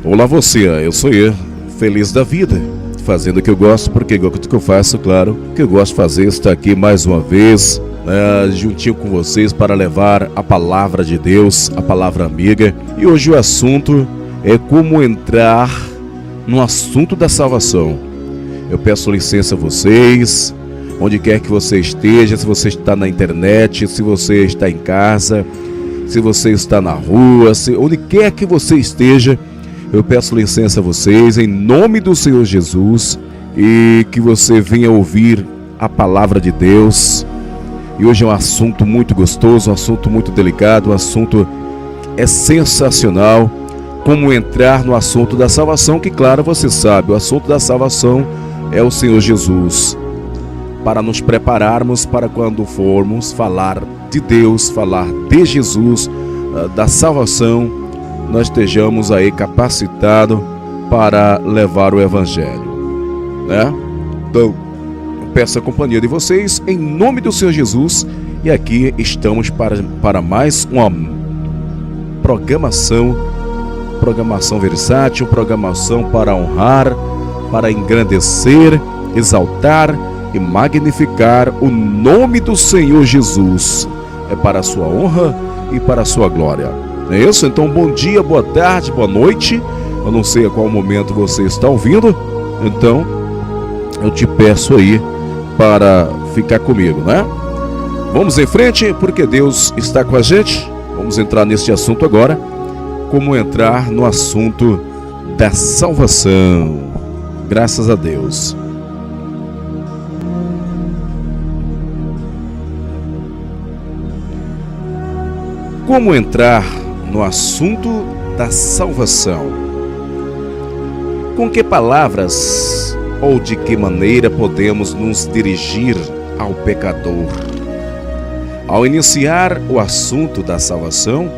Olá você, eu sou eu, feliz da vida, fazendo o que eu gosto, porque gosto do que eu faço, claro. O que eu gosto de fazer é estar aqui mais uma vez, juntinho com vocês para levar a palavra de Deus, a palavra amiga. E hoje o assunto é como entrar no assunto da salvação. Eu peço licença a vocês, onde quer que você esteja, se você está na internet, se você está em casa, se você está na rua, onde quer que você esteja, eu peço licença a vocês, em nome do Senhor Jesus, e que você venha ouvir a palavra de Deus. E hoje é um assunto muito gostoso, um assunto muito delicado, um assunto sensacional, como entrar no assunto da salvação, que claro, você sabe, o assunto da salvação é o Senhor Jesus, para nos prepararmos para quando formos falar de Deus, falar de Jesus, da salvação, nós estejamos aí capacitados para levar o Evangelho, né? Então, eu peço a companhia de vocês em nome do Senhor Jesus, e aqui estamos para mais uma programação versátil, programação para honrar, para engrandecer, exaltar e magnificar o nome do Senhor Jesus. É para a sua honra e para a sua glória. Não é isso? Então, bom dia, boa tarde, boa noite. Eu não sei a qual momento você está ouvindo, então eu te peço aí para ficar comigo, né? Vamos em frente, porque Deus está com a gente. Vamos entrar neste assunto agora. Como entrar no assunto da salvação. Graças a Deus. Como entrar no assunto da salvação? Com que palavras ou de que maneira podemos nos dirigir ao pecador? Ao iniciar o assunto da salvação,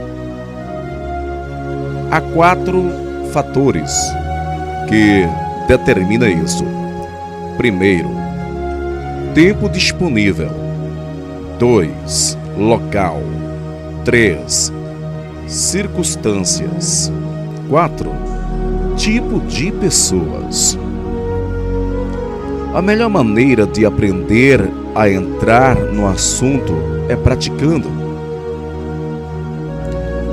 há 4 fatores que determinam isso. Primeiro, tempo disponível. 2, local. 3, circunstâncias. 4, tipo de pessoas. A melhor maneira de aprender a entrar no assunto é praticando.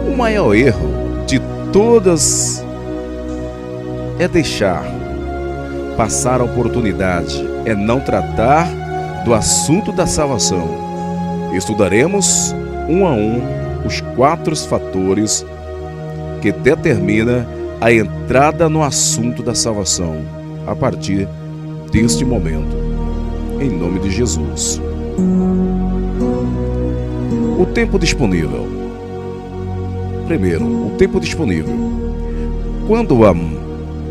O maior erro de todas é deixar passar a oportunidade, é não tratar do assunto da salvação. Estudaremos um a um os 4 fatores que determinam a entrada no assunto da salvação a partir deste momento, em nome de Jesus. O tempo disponível. Primeiro, o tempo disponível. Quando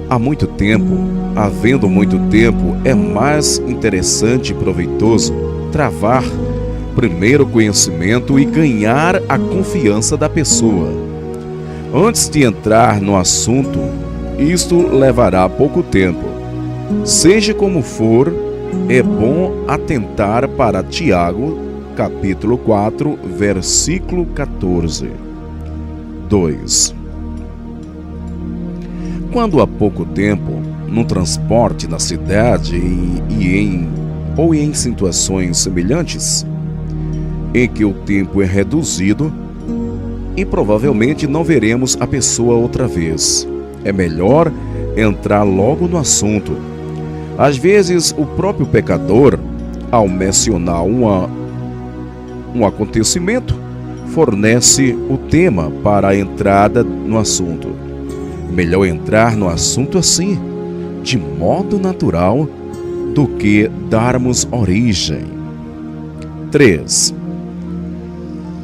há muito tempo, havendo muito tempo, é mais interessante e proveitoso travar primeiro o conhecimento e ganhar a confiança da pessoa. Antes de entrar no assunto, isto levará pouco tempo. Seja como for, é bom atentar para Tiago, capítulo 4, versículo 14. 2. Quando há pouco tempo, no transporte na cidade ou em situações semelhantes, em que o tempo é reduzido e provavelmente não veremos a pessoa outra vez, é melhor entrar logo no assunto. Às vezes, o próprio pecador, ao mencionar um acontecimento, fornece o tema para a entrada no assunto. Melhor entrar no assunto assim, de modo natural, do que darmos origem. 3.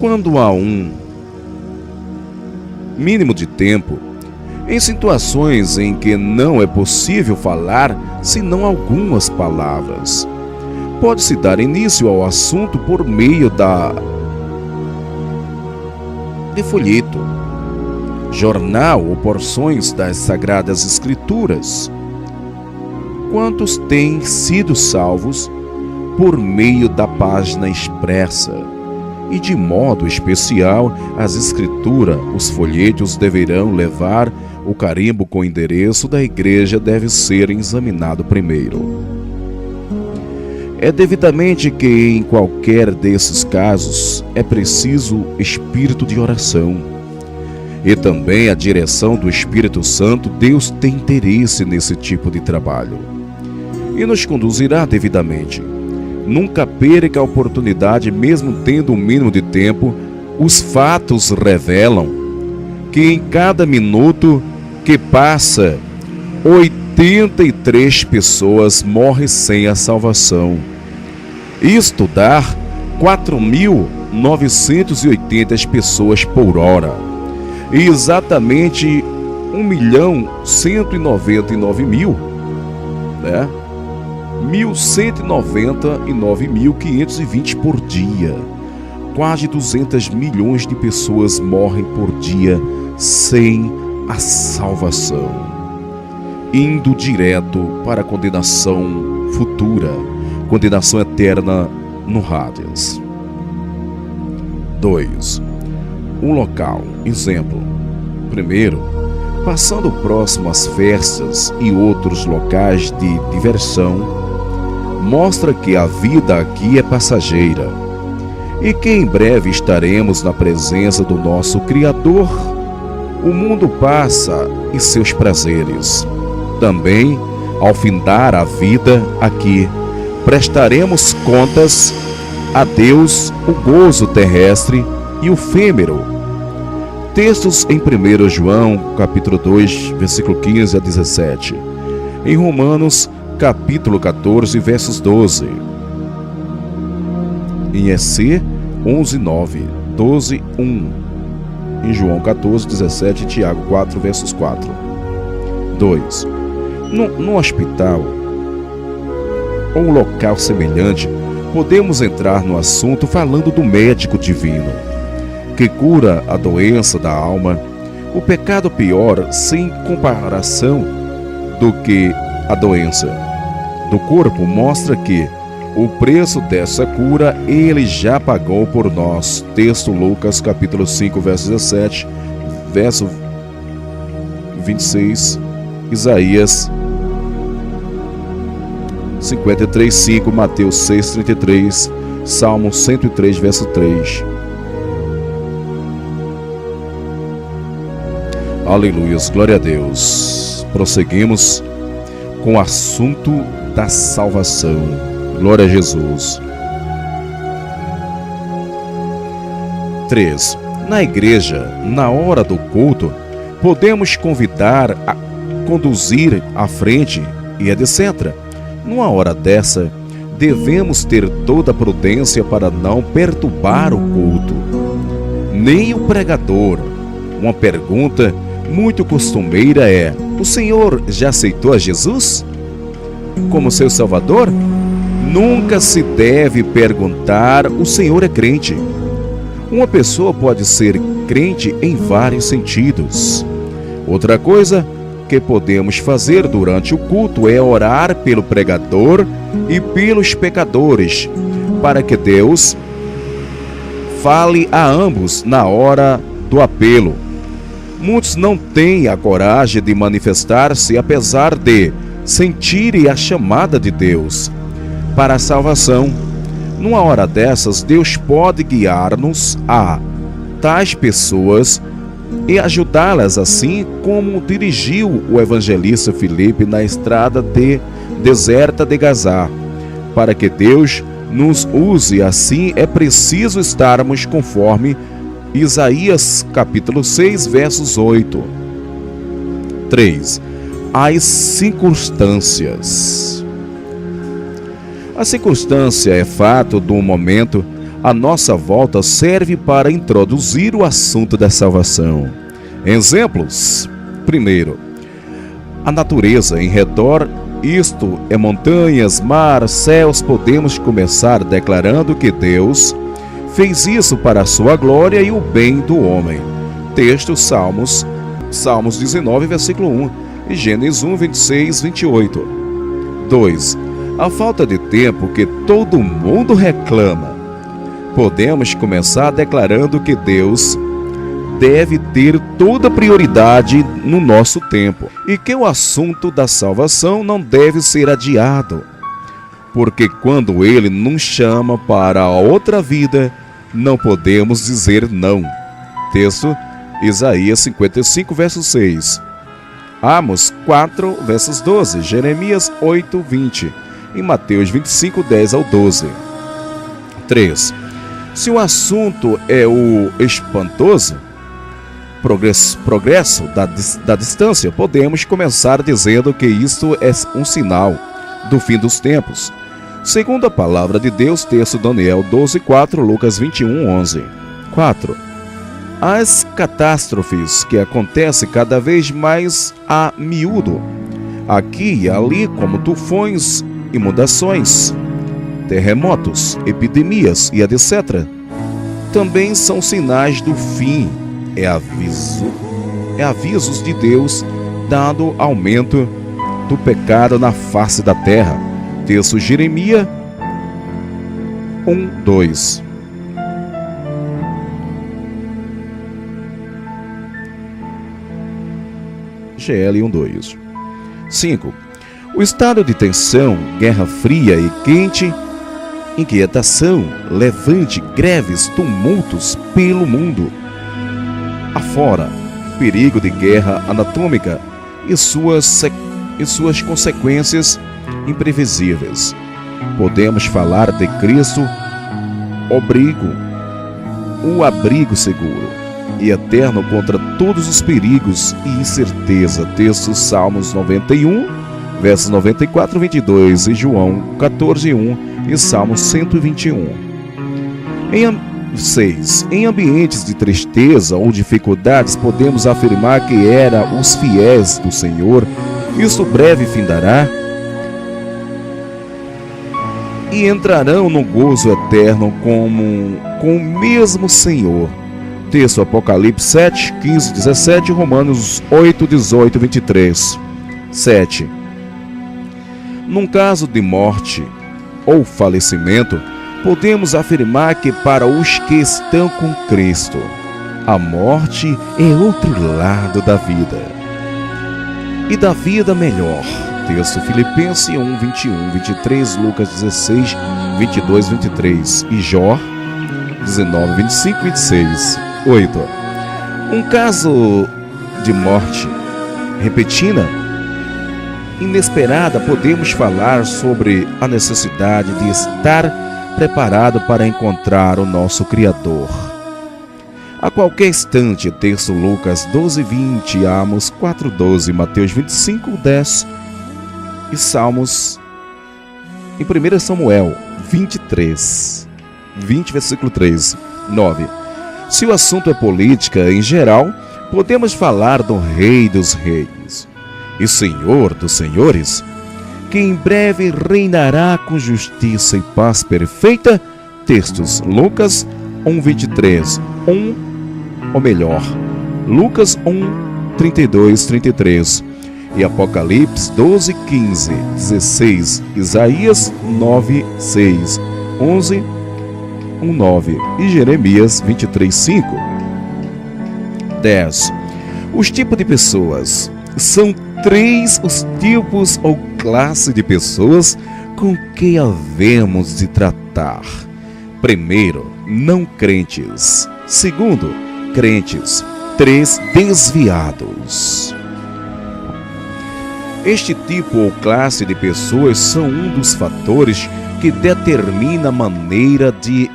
Quando há um mínimo de tempo, em situações em que não é possível falar senão algumas palavras, pode-se dar início ao assunto por meio de folheto, jornal ou porções das Sagradas Escrituras. Quantos têm sido salvos por meio da página expressa? e de modo especial as escrituras, os folhetos deverão levar o carimbo com o endereço da igreja deve ser examinado primeiro. É devidamente que em qualquer desses casos é preciso espírito de oração. E também a direção do Espírito Santo. Deus tem interesse nesse tipo de trabalho e nos conduzirá devidamente. Nunca perca a oportunidade, mesmo tendo um mínimo de tempo. Os fatos revelam que em cada minuto que passa, 83 pessoas morrem sem a salvação. Isto dá 4.980 pessoas por hora. E exatamente 1.199.000, né? 1.199.520 por dia. Quase 200 milhões de pessoas morrem por dia sem a salvação, indo direto para a condenação futura, condenação eterna no Hades. 2. Um local. Exemplo. Primeiro, passando próximo às festas e outros locais de diversão, mostra que a vida aqui é passageira e que em breve estaremos na presença do nosso Criador. O mundo passa e seus prazeres. Também, ao findar a vida aqui, prestaremos contas a Deus o gozo terrestre e o efêmero. Textos em 1 João, capítulo 2, versículo 15 a 17. Em Romanos, capítulo 14, versos 12. Em EC 11, 9, 12, 1. Em João 14, 17 e Tiago 4, versos 4. 2. No hospital ou local semelhante, podemos entrar no assunto falando do médico divino, que cura a doença da alma. O pecado pior, sem comparação, do que a doença do corpo, mostra que o preço dessa cura ele já pagou por nós. Texto Lucas capítulo 5, verso 17, verso 26, Isaías 53, 5, Mateus 6, 33, Salmo 103, verso 3. Aleluia, glória a Deus. Prosseguimos com o assunto da salvação. Glória a Jesus. 3. Na igreja, na hora do culto, podemos convidar a conduzir à frente e etc. Numa hora dessa, devemos ter toda a prudência para não perturbar o culto, nem o pregador. Uma pergunta muito costumeira é: o Senhor já aceitou a Jesus como seu Salvador? Nunca se deve perguntar: o Senhor é crente? Uma pessoa pode ser crente em vários sentidos. Outra coisa que podemos fazer durante o culto é orar pelo pregador e pelos pecadores, para que Deus fale a ambos na hora do apelo. Muitos não têm a coragem de manifestar-se, apesar de sentirem a chamada de Deus para a salvação. Numa hora dessas, Deus pode guiar-nos a tais pessoas e ajudá-las, assim como dirigiu o evangelista Filipe na estrada deserta de Gazá. Para que Deus nos use assim, é preciso estarmos conforme Isaías capítulo 6, versos 8. 3. As circunstâncias. A circunstância é fato do momento à nossa volta, serve para introduzir o assunto da salvação. Exemplos. Primeiro, a natureza em redor, isto é montanhas, mar, céus. Podemos começar declarando que Deus fez isso para a sua glória e o bem do homem. Texto Salmos 19, versículo 1 e Gênesis 1, 26, 28. 2. A falta de tempo que todo mundo reclama. Podemos começar declarando que Deus deve ter toda prioridade no nosso tempo e que o assunto da salvação não deve ser adiado, porque quando Ele nos chama para a outra vida, não podemos dizer não. Texto, Isaías 55, verso 6. Amos 4, versos 12, Jeremias 8, 20 e Mateus 25, 10 ao 12. 3. Se o assunto é o espantoso progresso da distância, podemos começar dizendo que isto é um sinal do fim dos tempos. Segundo a palavra de Deus, texto Daniel 12, 4, Lucas 21, 11. 4. As catástrofes que acontecem cada vez mais a miúdo, aqui e ali, como tufões, inundações, terremotos, epidemias e etc., também são sinais do fim. É avisos de Deus dado aumento do pecado na face da terra. Texto Jeremias 1, 2. GL 1, 2. 5. O estado de tensão, guerra fria e quente, inquietação, levante, greves, tumultos pelo mundo afora, perigo de guerra atômica e suas consequências imprevisíveis. Podemos falar de Cristo, o abrigo seguro e eterno contra todos os perigos e incerteza. Texto Salmos 91, versos 94 e 22 e João 14, 1 e Salmos 121. 6. Em ambientes de tristeza ou dificuldades, podemos afirmar que era os fiéis do Senhor. Isto breve findará e entrarão no gozo eterno com o mesmo Senhor. Texto Apocalipse 7, 15, 17, Romanos 8, 18 e 23. 7. Num caso de morte ou falecimento, podemos afirmar que para os que estão com Cristo, a morte é outro lado da vida e da vida melhor. Texto Filipenses 1, 21, 23, Lucas 16, 22, 23 e Jó 19, 25 e 26. 8. Um caso de morte repentina, inesperada, podemos falar sobre a necessidade de estar preparado para encontrar o nosso Criador. A qualquer instante, texto Lucas 12, 20, Amos 4, 12, Mateus 25, 10 e Salmos em 1 Samuel 23, 20, versículo 3, 9. Se o assunto é política em geral, podemos falar do Rei dos Reis e Senhor dos Senhores, que em breve reinará com justiça e paz perfeita. Textos Lucas 1, 23, 1, ou melhor, Lucas 1, 32, 33 e Apocalipse 12, 15, 16, Isaías 9, 6, 11, 1, 9 e Jeremias 23, 5. 10. Os tipos de pessoas. São 3 os tipos ou classe de pessoas com que havemos de tratar. Primeiro, não crentes. Segundo, crentes. 3, desviados. Este tipo ou classe de pessoas são um dos fatores que determina a maneira de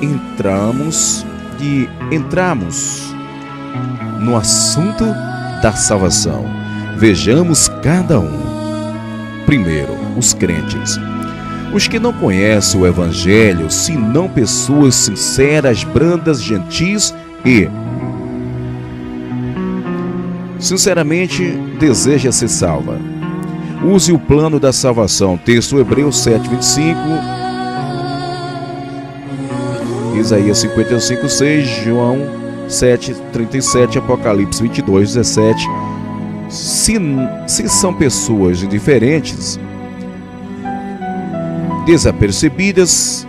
entramos no assunto da salvação. Vejamos cada um. Primeiro, os crentes. Os que não conhecem o Evangelho, senão pessoas sinceras, brandas, gentis e sinceramente deseja ser salva. Use o plano da salvação. Texto Hebreus 7, 25, Isaías 55, 6, João 7, 37, Apocalipse 22, 17. Se são pessoas indiferentes, desapercebidas,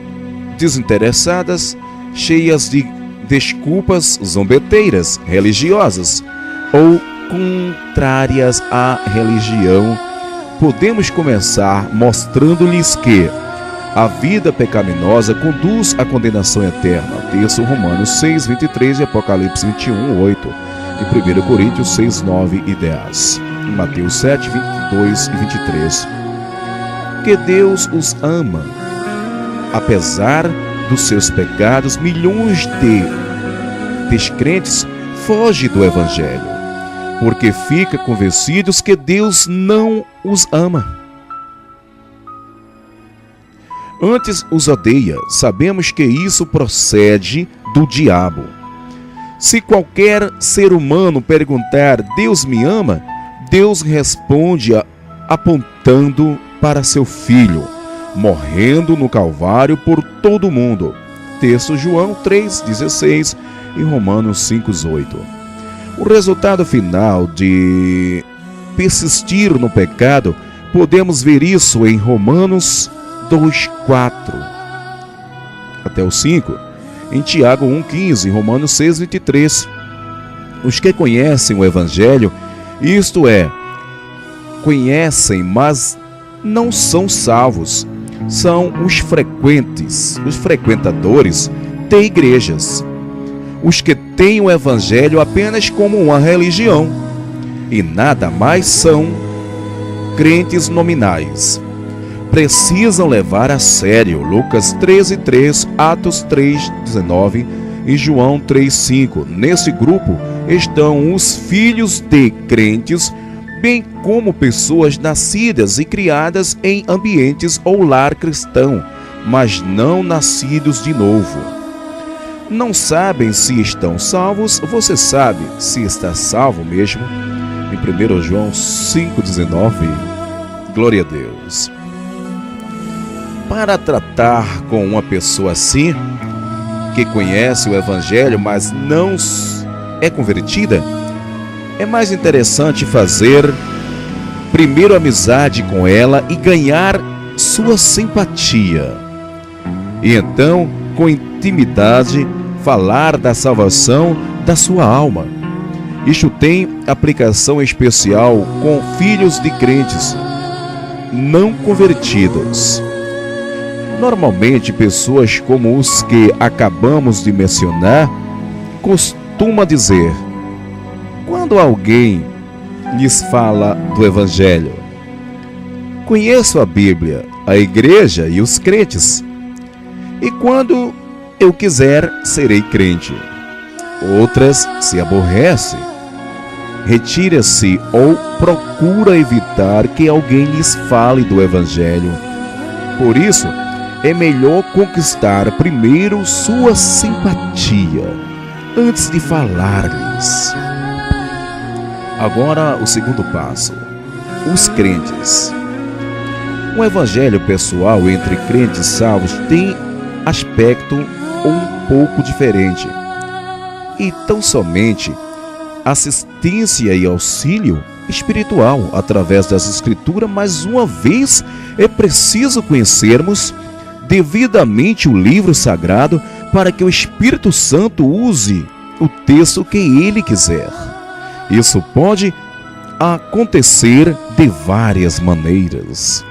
desinteressadas, cheias de desculpas zombeteiras religiosas ou contrárias à religião, podemos começar mostrando-lhes que a vida pecaminosa conduz à condenação eterna. Texto Romanos 6, 23 e Apocalipse 21, 8. E 1 Coríntios 6, 9 e 10. E Mateus 7, 22 e 23. Que Deus os ama. Apesar dos seus pecados, milhões de descrentes fogem do Evangelho, porque ficam convencidos que Deus não os ama. Antes os odeia. Sabemos que isso procede do diabo. Se qualquer ser humano perguntar, Deus me ama? Deus responde apontando para seu Filho, morrendo no Calvário por todo mundo. Texto João 3,16 e Romanos 5,8. O resultado final de persistir no pecado, podemos ver isso em Romanos 2,4 até o 5, em Tiago 1,15, Romanos 6,23. Os que conhecem o Evangelho, isto é, conhecem, mas não são salvos, são os frequentadores de igrejas, os que têm o Evangelho apenas como uma religião e nada mais, são crentes nominais. Precisam levar a sério Lucas 13:3, Atos 3:19 e João 3:5. Nesse grupo estão os filhos de crentes, bem como pessoas nascidas e criadas em ambientes ou lar cristão, mas não nascidos de novo. Não sabem se estão salvos. Você sabe se está salvo mesmo? Em 1 João 5,19. Glória a Deus. Para tratar com uma pessoa assim, que conhece o Evangelho, mas não é convertida, é mais interessante fazer primeiro amizade com ela e ganhar sua simpatia. E então, com intimidade, falar da salvação da sua alma. Isto tem aplicação especial com filhos de crentes não convertidos. Normalmente, pessoas como os que acabamos de mencionar costumam dizer, quando alguém lhes fala do Evangelho: conheço a Bíblia, a igreja e os crentes, e quando eu quiser serei crente. Outras se aborrecem, retira-se ou procura evitar que alguém lhes fale do Evangelho. Por isso, é melhor conquistar primeiro sua simpatia antes de falar-lhes. Agora, o segundo passo: os crentes. Um evangelho pessoal entre crentes salvos tem aspecto um pouco diferente. E tão somente assistência e auxílio espiritual através das Escrituras. Mais uma vez, é preciso conhecermos devidamente o livro sagrado para que o Espírito Santo use o texto que ele quiser. Isso pode acontecer de várias maneiras.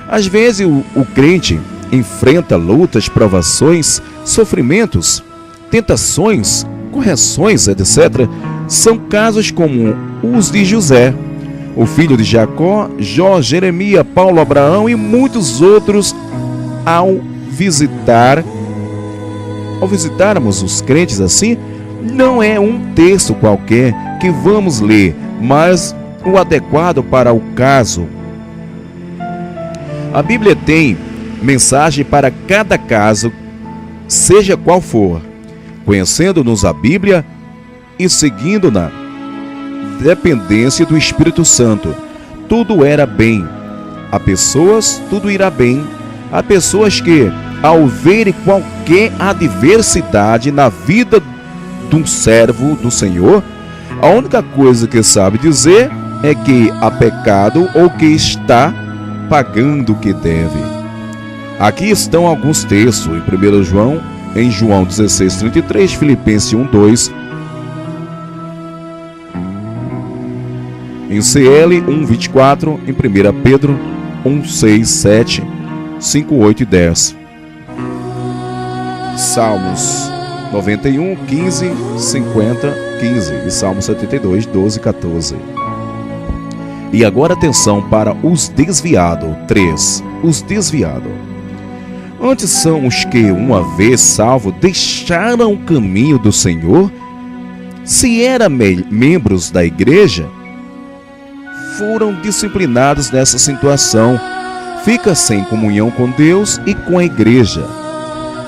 Às vezes o crente enfrenta lutas, provações, sofrimentos, tentações, correções, etc. São casos como os de José, o filho de Jacó, Jó, Jeremias, Paulo, Abraão e muitos outros. Ao visitarmos os crentes assim, não é um texto qualquer que vamos ler, mas o adequado para o caso. A Bíblia tem mensagem para cada caso, seja qual for. Conhecendo-nos a Bíblia e seguindo na dependência do Espírito Santo, tudo era bem. A pessoas, tudo irá bem. Há pessoas que, ao verem qualquer adversidade na vida de um servo do Senhor, a única coisa que sabe dizer é que há pecado ou que está pagando o que deve. Aqui estão alguns textos. Em 1 João em João 16:33, Filipenses 1:2, em CL 1:24, em 1 Pedro 1:6, 7, 5, 8 e 10. Salmos 91, 15, 50, 15 e Salmo 72, 12 e 14. E agora atenção para os desviados. 3. Os desviados. Antes são os que, uma vez salvos, deixaram o caminho do Senhor. Se eram membros da igreja, foram disciplinados nessa situação. Fica sem comunhão com Deus e com a igreja.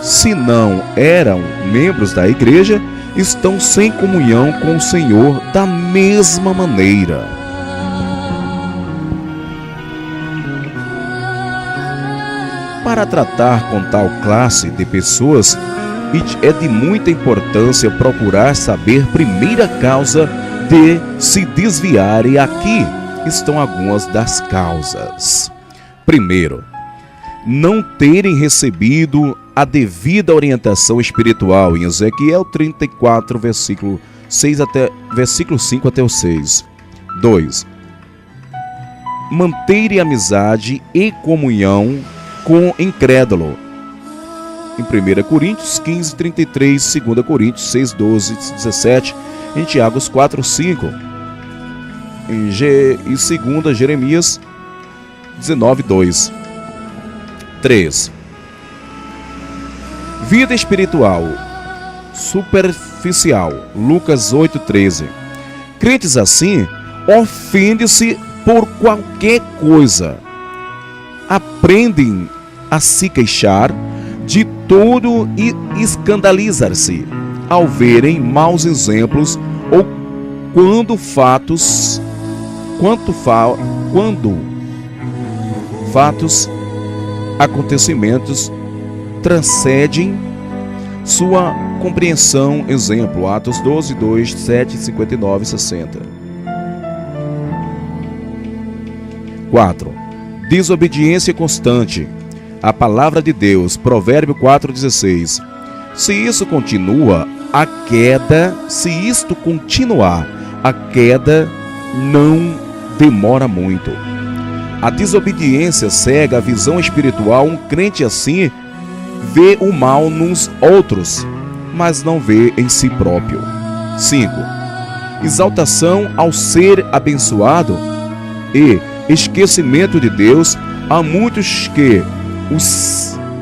Se não eram membros da igreja, estão sem comunhão com o Senhor da mesma maneira. Para tratar com tal classe de pessoas, é de muita importância procurar saber primeira causa de se desviarem. Aqui estão algumas das causas. Primeiro, não terem recebido a devida orientação espiritual em Ezequiel 34, versículo 5 até o 6. 2. Manterem amizade e comunhão com incrédulo. Em 1 Coríntios 15, 33, 2 Coríntios 6, 12, 17, em Tiago 4, 5, e 2 Jeremias 19, 2. 3. Vida espiritual superficial. Lucas 8, 13. Crentes assim ofendem-se por qualquer coisa. Aprendem a se queixar de tudo e escandalizar-se ao verem maus exemplos ou quando fatos acontecimentos transcendem sua compreensão. Exemplo, Atos 12, 2, 7, 59 e 60. 4. Desobediência constante à palavra de Deus. Provérbio 4,16. Se isto continuar, a queda não demora muito. A desobediência cega a visão espiritual. Um crente assim vê o mal nos outros, mas não vê em si próprio. 5. Exaltação ao ser abençoado e esquecimento de Deus. Há muitos que,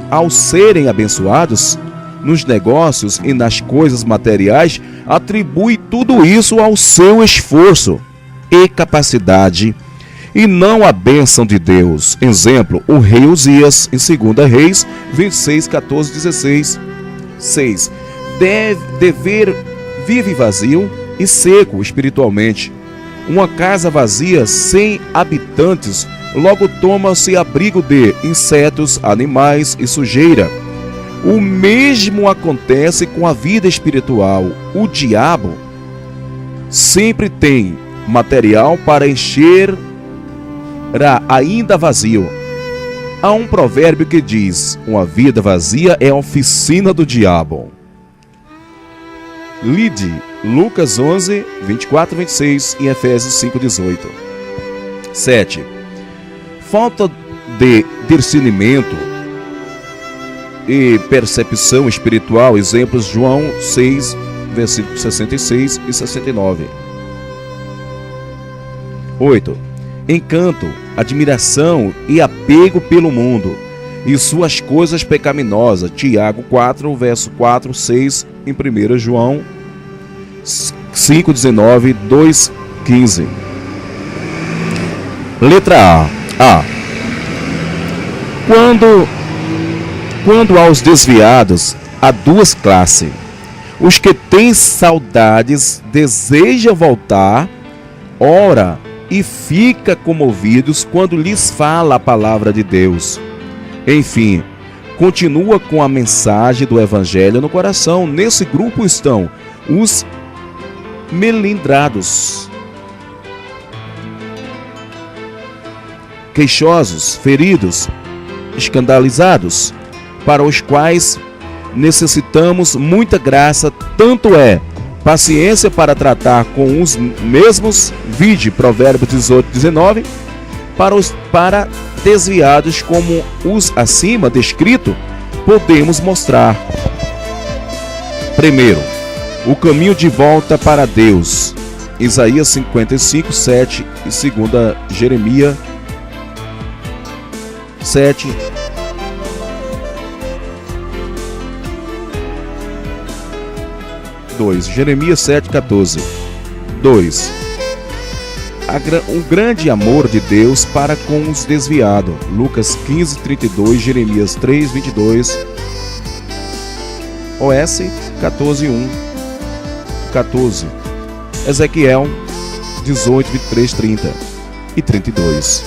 ao serem abençoados nos negócios e nas coisas materiais, atribuem tudo isso ao seu esforço e capacidade, e não a bênção de Deus. Exemplo, o rei Uzias, em 2 Reis 26, 14, 16. 6. Vive vazio e seco espiritualmente. Uma casa vazia, sem habitantes, logo toma-se abrigo de insetos, animais e sujeira. O mesmo acontece com a vida espiritual. O diabo sempre tem material para encher ainda vazio. Há um provérbio que diz: uma vida vazia é a oficina do diabo. Lide Lucas 11, 24, 26 e Efésios 5, 18. 7. Falta de discernimento e percepção espiritual. Exemplos, João 6, versículos 66 e 69. 8. Encanto, admiração e apego pelo mundo e suas coisas pecaminosas. Tiago 4, verso 4, 6, em 1 João 5, 19, 2, 15. Letra A. Quando aos desviados, há duas classes. Os que têm saudades, desejam voltar, ora e fica comovidos quando lhes fala a palavra de Deus. Enfim, continua com a mensagem do Evangelho no coração. Nesse grupo estão os melindrados, queixosos, feridos, escandalizados, para os quais necessitamos muita graça, tanto é paciência para tratar com os mesmos, vide Provérbios 18, 19, para desviados como os acima descrito, podemos mostrar. Primeiro, o caminho de volta para Deus, Isaías 55, 7 e 2 Jeremias 7. Jeremias 7,14. 2. Um grande amor de Deus para com os desviados. Lucas 15:32, Jeremias 3:22, OS 14:1, 14, Ezequiel 18, 23, 30 e 32.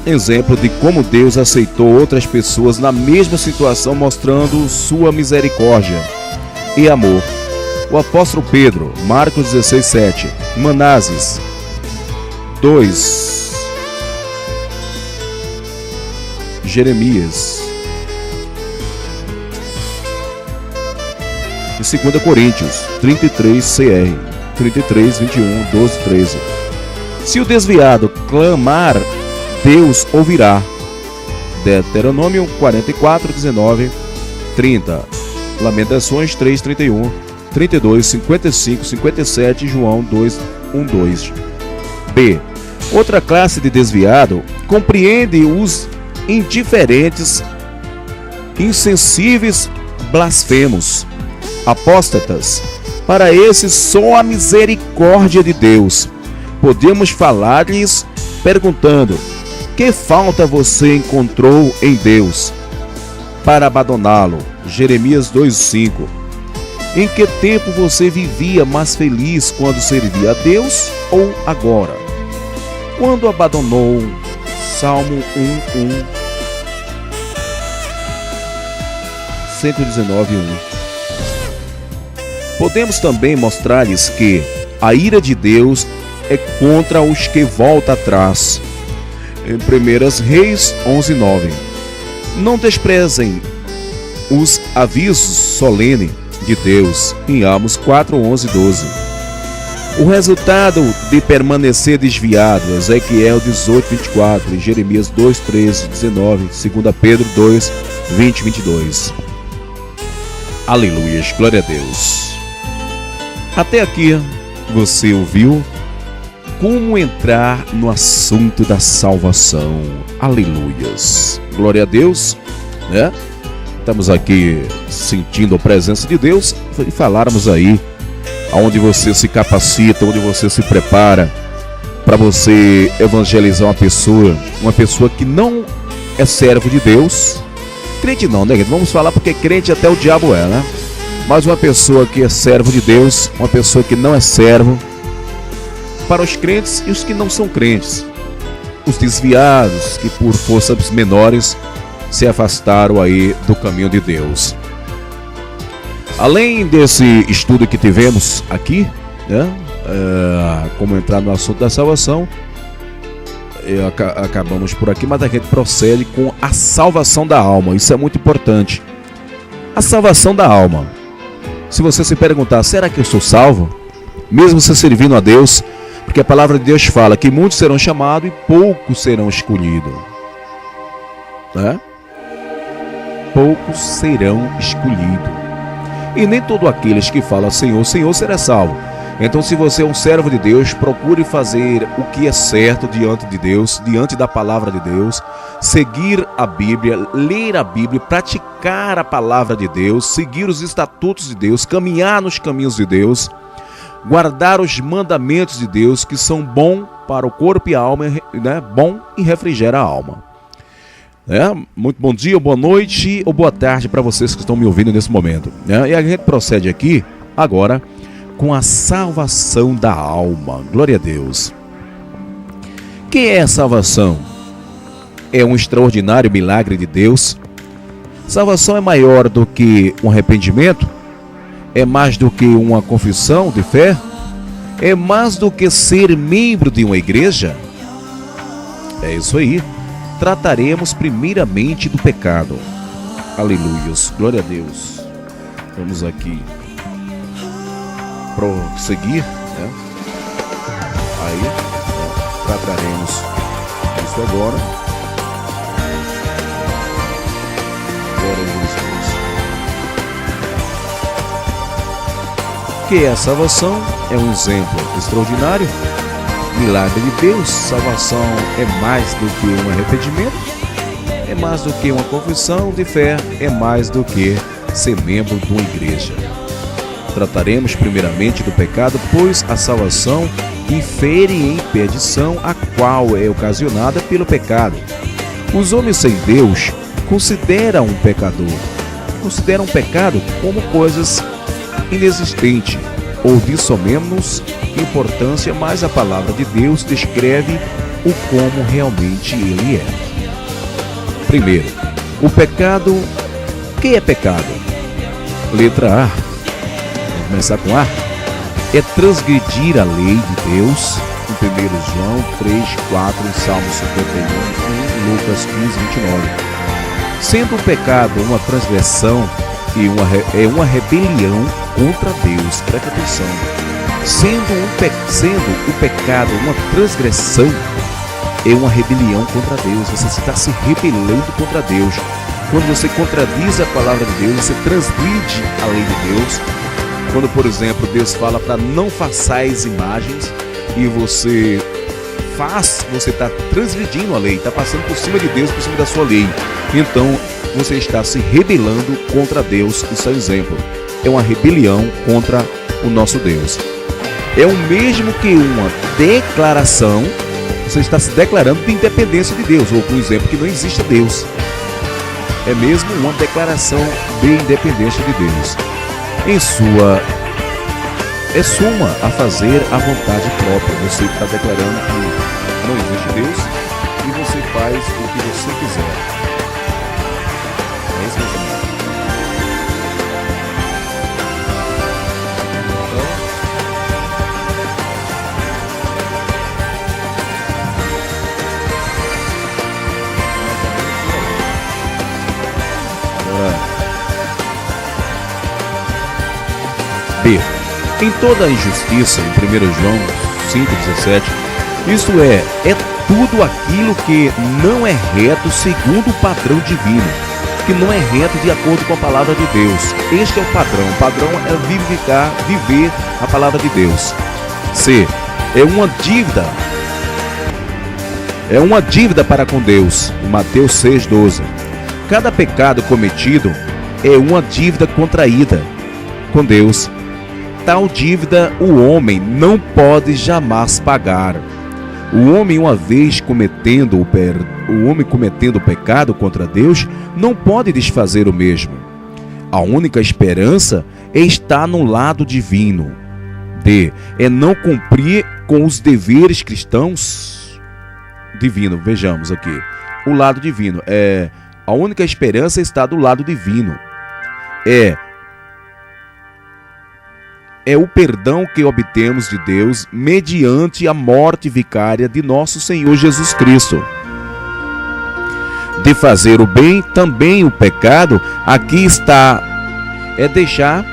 Exemplo de como Deus aceitou outras pessoas na mesma situação, mostrando sua misericórdia e amor. O apóstolo Pedro, Marcos 16, 7, Manases 2, Jeremias e 2 Coríntios 33, CR 33, 21, 12, 13. Se o desviado clamar, Deus ouvirá. Deuteronômio 44, 19, 30. Lamentações 3, 31, 32, 55, 57 e João 2, 1, 2. B. Outra classe de desviado compreende os indiferentes, insensíveis, blasfemos, apóstatas. Para esses, só a misericórdia de Deus. Podemos falar-lhes perguntando: que falta você encontrou em Deus para abandoná-lo? Jeremias 2,5. Em que tempo você vivia mais feliz, quando servia a Deus ou agora? Quando abandonou? Salmo 1:1, 119:1. Podemos também mostrar-lhes que a ira de Deus é contra os que voltam atrás. Em 1 Reis 11:9. Não desprezem os avisos solenes de Deus, em Amos 4:11, 12. O resultado de permanecer desviado, Ezequiel 18, 24, e Jeremias 2, 13, 19, 2 Pedro 2, 20, 22. Aleluias, glória a Deus. Até aqui você ouviu como entrar no assunto da salvação. Aleluias, glória a Deus, né? Estamos aqui sentindo a presença de Deus e falarmos aí aonde você se capacita, onde você se prepara para você evangelizar uma pessoa que não é servo de Deus. Crente não, né? Vamos falar porque crente até o diabo é, né? Mas uma pessoa que é servo de Deus, uma pessoa que não é servo, para os crentes e os que não são crentes, os desviados que por forças menores se afastaram aí do caminho de Deus. Além desse estudo que tivemos aqui, né, como entrar no assunto da salvação, acabamos por aqui, mas a gente procede com a salvação da alma. Isso é muito importante. A salvação da alma. Se você se perguntar, será que eu sou salvo? Mesmo você servindo a Deus, porque a palavra de Deus fala que muitos serão chamados e poucos serão escolhidos, né? Poucos serão escolhidos. E nem todos aqueles que falam Senhor, Senhor será salvo. Então, se você é um servo de Deus, procure fazer o que é certo diante de Deus, diante da palavra de Deus, seguir a Bíblia, ler a Bíblia, praticar a palavra de Deus, seguir os estatutos de Deus, caminhar nos caminhos de Deus, guardar os mandamentos de Deus, que são bons para o corpo e a alma, né? Bom e refrigera a alma. Muito bom dia, boa noite ou boa tarde para vocês que estão me ouvindo nesse momento. E a gente procede aqui agora com a salvação da alma. Glória a Deus. Que é a salvação? É um extraordinário milagre de Deus. Salvação é maior do que um arrependimento? É mais do que uma confissão de fé? É mais do que ser membro de uma igreja? É isso aí. Trataremos primeiramente do pecado. Aleluias, glória a Deus. Vamos aqui prosseguir, né? Aí, trataremos isso agora. Glória a Jesus. Que a salvação é um exemplo extraordinário. Milagre de Deus. Salvação é mais do que um arrependimento, é mais do que uma confissão de fé, é mais do que ser membro de uma igreja. Trataremos primeiramente do pecado, pois a salvação infere em perdição, a qual é ocasionada pelo pecado. Os homens sem Deus consideram um pecador, consideram o pecado como coisas inexistentes ou de só menos importância, mas a palavra de Deus descreve o como realmente ele é. Primeiro, o pecado. O que é pecado? Letra A. Vamos começar com A. É transgredir a lei de Deus, em 1 João 3, 4, em Salmo 51, em Lucas 15, 29. Sendo o pecado uma transgressão e uma rebelião contra Deus. Presta atenção. Sendo o pecado uma transgressão, é uma rebelião contra Deus. Você está se rebelando contra Deus. Quando você contradiz a palavra de Deus, você transgride a lei de Deus. Quando, por exemplo, Deus fala para não façais imagens e você faz, você está transgredindo a lei, está passando por cima de Deus, por cima da sua lei. Então, você está se rebelando contra Deus. Isso é um exemplo. É uma rebelião contra o nosso Deus. É o mesmo que uma declaração. Você está se declarando de independência de Deus, ou por exemplo, que não existe Deus. É mesmo uma declaração de independência de Deus. É suma a fazer a vontade própria. Você está declarando que não existe Deus e você faz o que você quiser. É isso mesmo. B. Em toda a injustiça, em 1 João 5,17, isto é tudo aquilo que não é reto segundo o padrão divino, que não é reto de acordo com a palavra de Deus. Este é o padrão. O padrão é viver a palavra de Deus. C. É uma dívida para com Deus. Em Mateus 6,12. Cada pecado cometido é uma dívida contraída com Deus. Tal dívida o homem não pode jamais pagar. O homem, uma vez cometendo o pecado contra Deus, não pode desfazer o mesmo. A única esperança é estar no lado divino. D. É não cumprir com os deveres cristãos divino. Vejamos aqui. O lado divino. A única esperança é estar do lado divino. É o perdão que obtemos de Deus mediante a morte vicária de nosso Senhor Jesus Cristo. De fazer o bem, também o pecado, aqui está, deixar,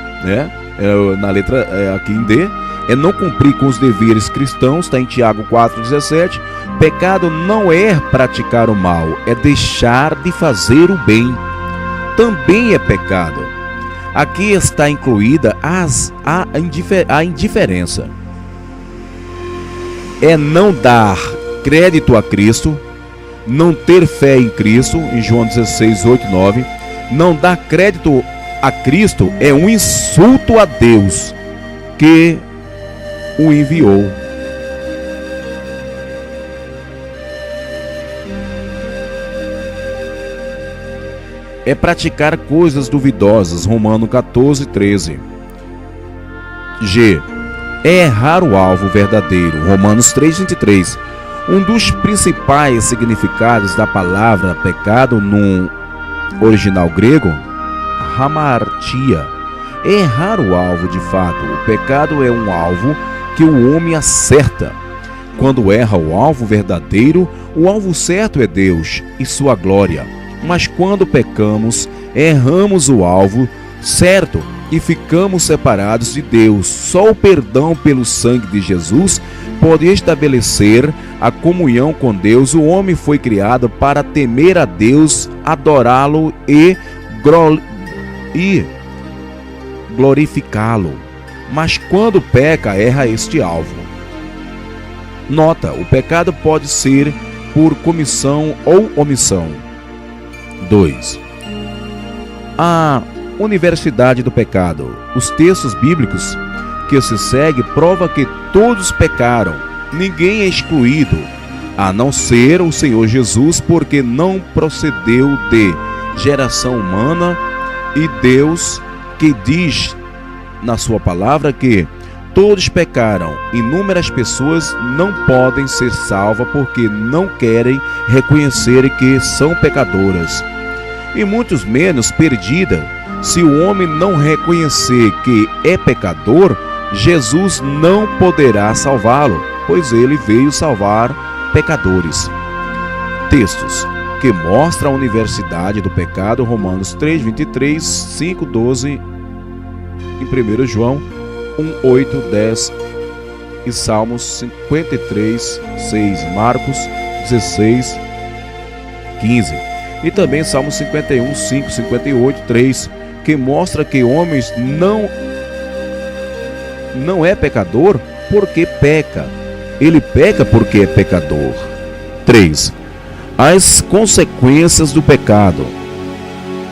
na letra aqui em D, é não cumprir com os deveres cristãos, está em Tiago 4,17. Pecado não é praticar o mal, é deixar de fazer o bem. Também é pecado. Aqui está incluída a indiferença. É não dar crédito a Cristo, não ter fé em Cristo, em João 16, 8, 9. Não dar crédito a Cristo é um insulto a Deus que o enviou. É praticar coisas duvidosas, Romanos 14, 13. G. É errar o alvo verdadeiro, Romanos 3, 23. Um dos principais significados da palavra pecado no original grego, hamartia, é errar o alvo de fato. O pecado é um alvo que o homem acerta. Quando erra o alvo verdadeiro, O alvo certo é Deus e sua glória, mas quando pecamos, erramos o alvo certo e ficamos separados de Deus. Só o perdão pelo sangue de Jesus pode estabelecer a comunhão com Deus. O homem foi criado para temer a Deus, adorá-lo e glorificá-lo. Mas quando peca, erra este alvo. Nota: o pecado pode ser por comissão ou omissão. 2. A universidade do pecado. Os textos bíblicos que se segue prova que todos pecaram, ninguém é excluído, a não ser o Senhor Jesus, porque não procedeu de geração humana, e Deus que diz na sua palavra que todos pecaram. Inúmeras pessoas não podem ser salvas porque não querem reconhecer que são pecadoras, e muitos menos perdida. Se o homem não reconhecer que é pecador, Jesus não poderá salvá-lo, pois ele veio salvar pecadores. Textos que mostram a universidade do pecado: Romanos 3:23, 5:12, em 1 João 1:8, 10 e Salmos 53, 6, Marcos 16, 15 e também Salmos 51, 5, 58, 3, que mostra que homens não é pecador porque peca. Ele peca porque é pecador. 3. As consequências do pecado.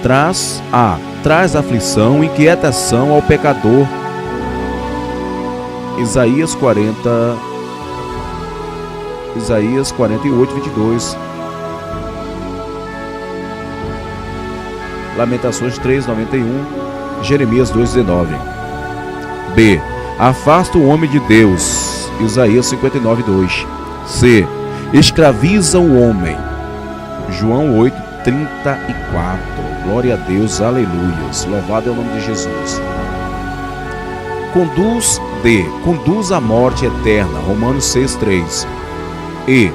Traz aflição e inquietação ao pecador. Isaías 48, 22. Lamentações 3:91, Jeremias 2:19. B. Afasta o homem de Deus. Isaías 59:2. C. Escraviza o homem. João 8:34. Glória a Deus, aleluias. Louvado é o nome de Jesus. Conduz à morte eterna. Romanos 6:3. E.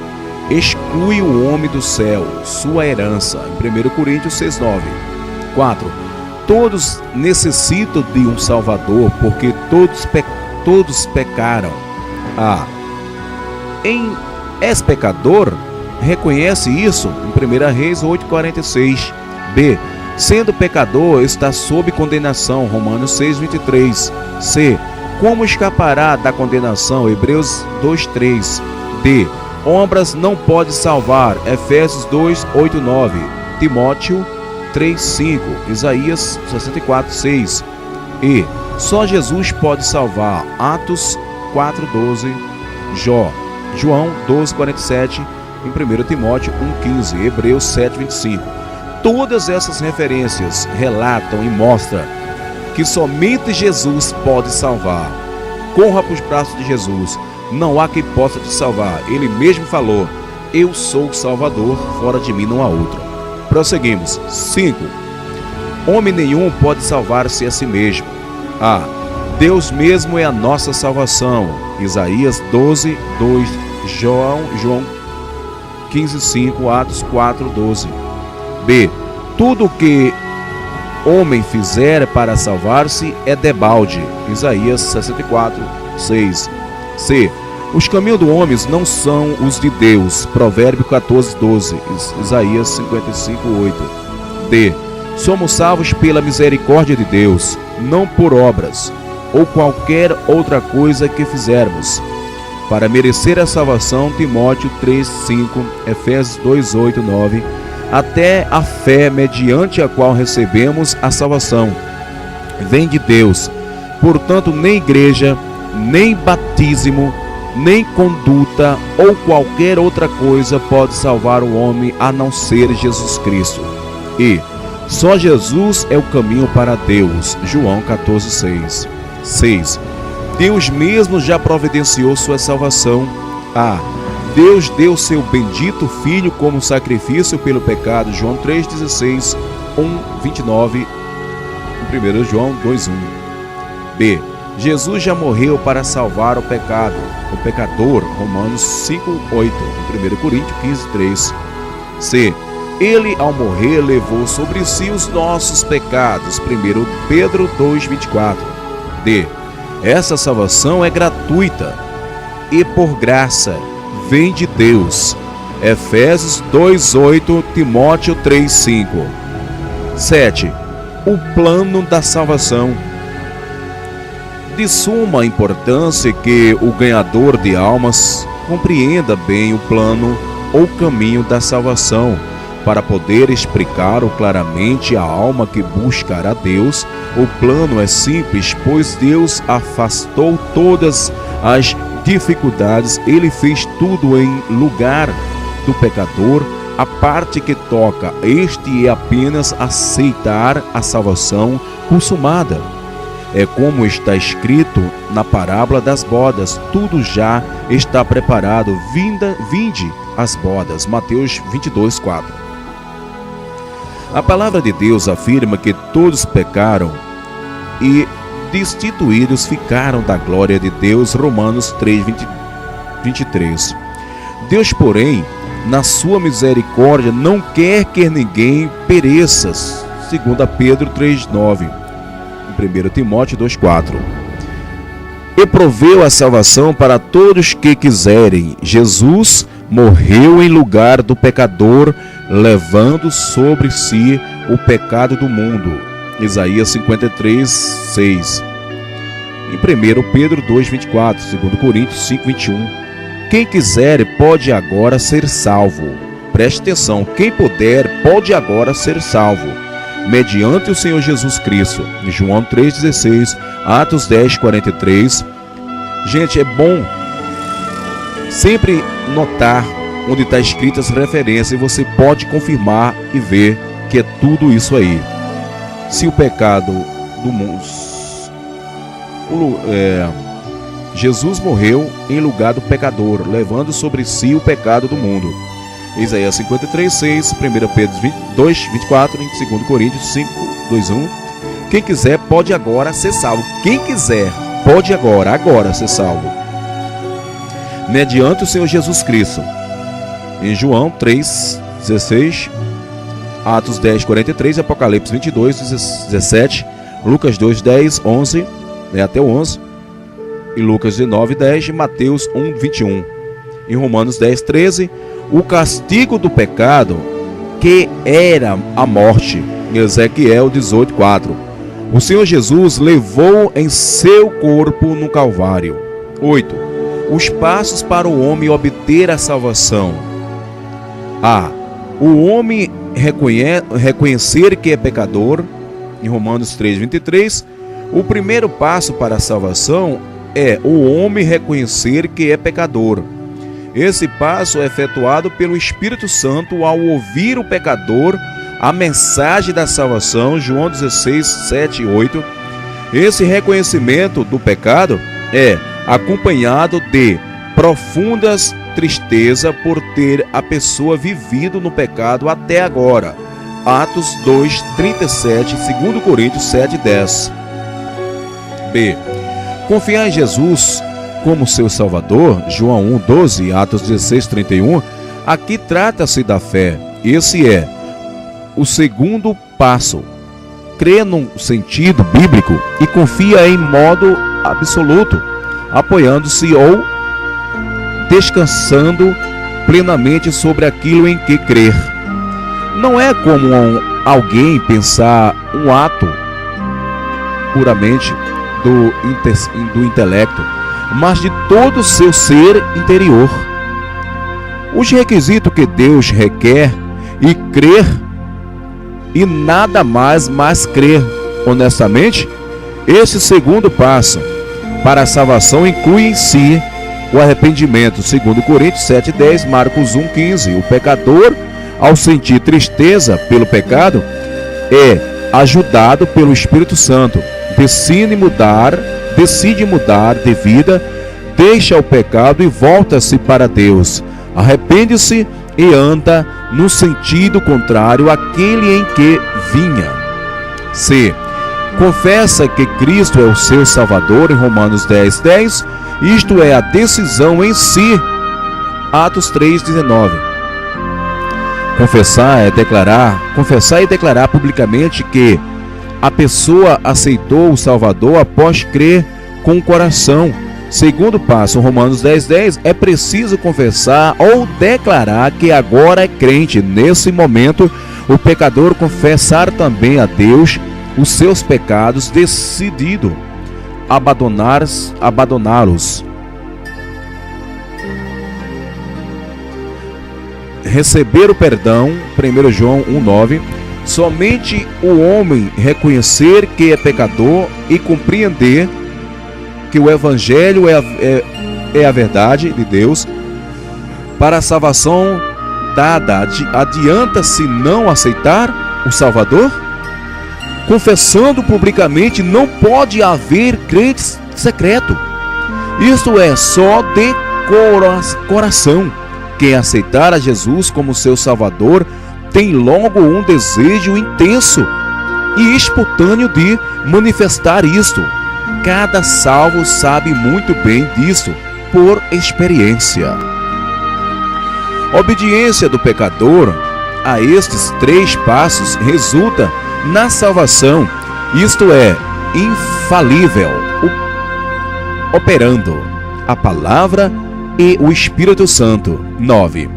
Exclui o homem do céu, sua herança. Em 1 Coríntios 6:9. 4. Todos necessitam de um Salvador, porque todos pecaram. A. És pecador? Reconhece isso? Em 1 Reis 8:46. B. Sendo pecador, está sob condenação. Romanos 6:23. C. Como escapará da condenação? Hebreus 2:3. D. Obras não pode salvar. Efésios 2:8-9. Timóteo 3:5, Isaías 64:6. E. Só Jesus pode salvar. Atos 4:12. João 12:47. Em 1 Timóteo 1:15. Hebreus 7:25. Todas essas referências relatam e mostram que somente Jesus pode salvar. Corra para os braços de Jesus. Não há quem possa te salvar. Ele mesmo falou: eu sou o Salvador, fora de mim não há outro. Prosseguimos. 5. Homem nenhum pode salvar-se a si mesmo. A. Deus mesmo é a nossa salvação. Isaías 12:2. João 15:5. Atos 4:12. B. Tudo o que homem fizer para salvar-se é debalde. Isaías 64:6. C. Os caminhos do homem não são os de Deus. Provérbio 14:12. Isaías 55:8. D. Somos salvos pela misericórdia de Deus, não por obras ou qualquer outra coisa que fizermos. Para merecer a salvação, Timóteo 3:5, Efésios 2:8-9, até a fé mediante a qual recebemos a salvação vem de Deus. Portanto, nem igreja, nem batismo, nem conduta ou qualquer outra coisa pode salvar o homem a não ser Jesus Cristo. E só Jesus é o caminho para Deus. João 14:6. 6. Deus mesmo já providenciou sua salvação. A. Deus deu seu bendito Filho como sacrifício pelo pecado. João 3:16, 1:29, 1 João 2:1. B. Jesus já morreu para salvar o pecador, Romanos 5:8, 1 Coríntios 15:3. C. Ele, ao morrer, levou sobre si os nossos pecados, 1 Pedro 2:24. D. Essa salvação é gratuita e por graça, vem de Deus, Efésios 2:8, Timóteo 3:5. 7. O plano da salvação. De suma importância que o ganhador de almas compreenda bem o plano ou caminho da salvação, para poder explicar-o claramente à alma que buscar a Deus. O plano é simples, pois Deus afastou todas as dificuldades, Ele fez tudo em lugar do pecador. A parte que toca este é apenas aceitar a salvação consumada. É como está escrito na parábola das bodas: tudo já está preparado, vinde as bodas. Mateus 22:4. A palavra de Deus afirma que todos pecaram e destituídos ficaram da glória de Deus, Romanos 3:23. Deus, porém, na sua misericórdia, não quer que ninguém pereça, 2 Pedro 3:9, 1 Timóteo 2:4. E proveu a salvação para todos que quiserem. Jesus morreu em lugar do pecador, levando sobre si o pecado do mundo. Isaías 53:6. Em 1 Pedro 2:24, 2 Coríntios 5:21. Quem quiser pode agora ser salvo. Preste atenção, quem puder pode agora ser salvo, mediante o Senhor Jesus Cristo. Em João 3:16, Atos 10:43. Gente, é bom sempre notar onde está escritas as referências, e você pode confirmar e ver que é tudo isso aí. Se o pecado do mundo, Jesus morreu em lugar do pecador, levando sobre si o pecado do mundo. Isaías 53:6, 1 Pedro 2:24, em 2 Coríntios 5:2:1. Quem quiser pode agora ser salvo. Quem quiser pode agora ser salvo, mediante o Senhor Jesus Cristo. Em João 3:16, Atos 10:43, Apocalipse 22:17, Lucas 2:10, 11, até o 11, e Lucas 19:10, e Mateus 1:21. Em Romanos 10:13, o castigo do pecado, que era a morte. Em Ezequiel 18:4, o Senhor Jesus levou em seu corpo no Calvário. 8. Os passos para o homem obter a salvação. A. O homem reconhecer que é pecador. Em Romanos 3:23, o primeiro passo para a salvação é o homem reconhecer que é pecador. Esse passo é efetuado pelo Espírito Santo ao ouvir o pecador a mensagem da salvação. João 16:7 e 8. Esse reconhecimento do pecado é acompanhado de profundas tristeza por ter a pessoa vivido no pecado até agora. Atos 2:37, 2 Coríntios 7:10. B. Confiar em Jesus como seu Salvador. João 1:12, Atos 16:31. Aqui trata-se da fé. Esse é o segundo passo. Crê no sentido bíblico e confia em modo absoluto, apoiando-se ou descansando plenamente sobre aquilo em que crer. Não é como alguém pensar um ato puramente do intelecto, mas de todo o seu ser interior. Os requisitos que Deus requer e crer, e nada mais crer honestamente. Esse segundo passo para a salvação inclui em si o arrependimento, 2 Coríntios 7:10, Marcos 1:15. O pecador, ao sentir tristeza pelo pecado, é ajudado pelo Espírito Santo, decide mudar de vida, deixa o pecado e volta-se para Deus, arrepende-se e anda no sentido contrário àquele em que vinha. C. confessa que Cristo é o seu Salvador, em Romanos 10:10, isto é a decisão em si, Atos 3:19. Confessar e declarar publicamente que a pessoa aceitou o Salvador após crer com o coração. Segundo passo, Romanos 10:10, é preciso confessar ou declarar que agora é crente. Nesse momento, o pecador confessar também a Deus os seus pecados, decidido abandoná-los. Receber o perdão, 1 João 1:9, somente o homem reconhecer que é pecador e compreender que o Evangelho é a verdade de Deus para a salvação dada, adianta-se não aceitar o Salvador? Confessando publicamente, não pode haver crente secreto. Isto é só de coração. Quem aceitar a Jesus como seu Salvador tem logo um desejo intenso e espontâneo de manifestar isto. Cada salvo sabe muito bem disso por experiência. Obediência do pecador a estes 3 passos resulta na salvação, isto é, infalível, operando a palavra e o Espírito Santo. 9.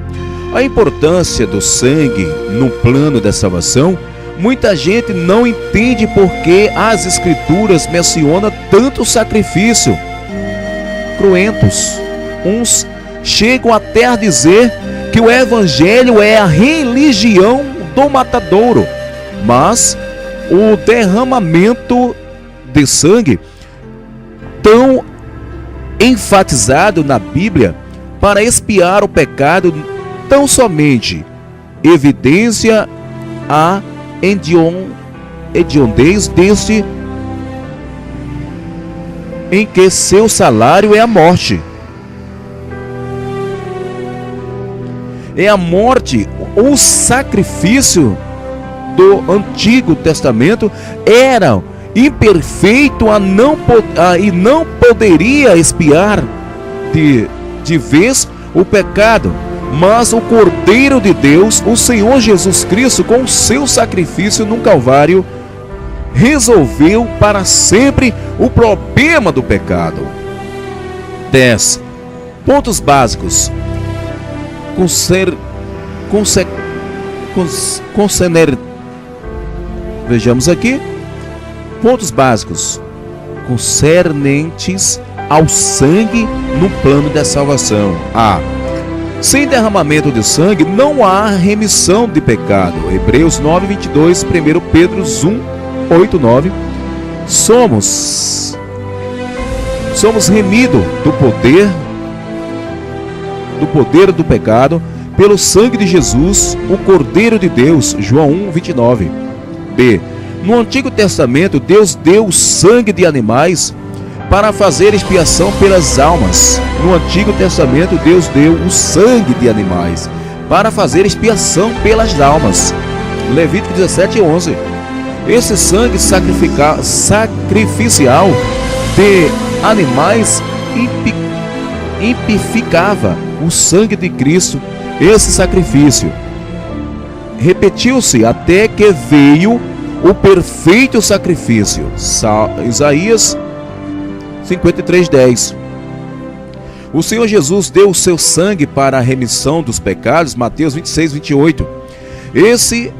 A importância do sangue no plano da salvação. Muita gente não entende porque as Escrituras mencionam tanto sacrifício. Cruentos. Uns chegam até a dizer que o Evangelho é a religião do matadouro. Mas o derramamento de sangue, tão enfatizado na Bíblia para expiar o pecado, tão somente evidência a hediondez deste, em que seu salário é a morte. É a morte. O sacrifício do Antigo Testamento era imperfeito e não poderia expiar de vez o pecado. Mas o Cordeiro de Deus, o Senhor Jesus Cristo, com o seu sacrifício no Calvário, resolveu para sempre o problema do pecado. 10. Pontos básicos. Vejamos aqui. Pontos básicos concernentes ao sangue no plano da salvação. A. Sem derramamento de sangue não há remissão de pecado. Hebreus 9:22, 1 Pedro 1:8-9. Somos remidos do poder do pecado pelo sangue de Jesus, o Cordeiro de Deus. João 1:29. B. No Antigo Testamento, Deus deu o sangue de animais para fazer expiação pelas almas. No Antigo Testamento, Deus deu o sangue de animais para fazer expiação pelas almas. Levítico 17:11. Esse sangue sacrificial de animais impificava o sangue de Cristo. Esse sacrifício repetiu-se até que veio o perfeito sacrifício. Isaías 53:10. O Senhor Jesus deu o seu sangue para a remissão dos pecados. Mateus 26:28. Esse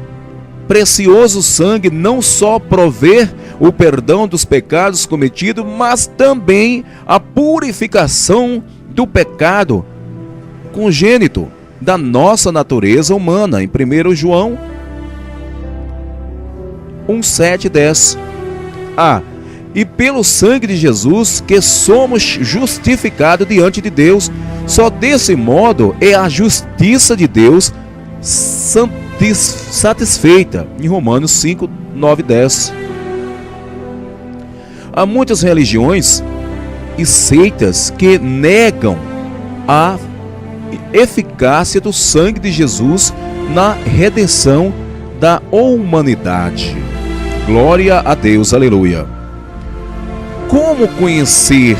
precioso sangue não só provê o perdão dos pecados cometidos, mas também a purificação do pecado congênito da nossa natureza humana. Em 1 João 1:7-10. E pelo sangue de Jesus que somos justificados diante de Deus. Só desse modo é a justiça de Deus satisfeita. Em Romanos 5:9-10. Há muitas religiões e seitas que negam a eficácia do sangue de Jesus na redenção da humanidade. Glória a Deus, aleluia. Como conhecer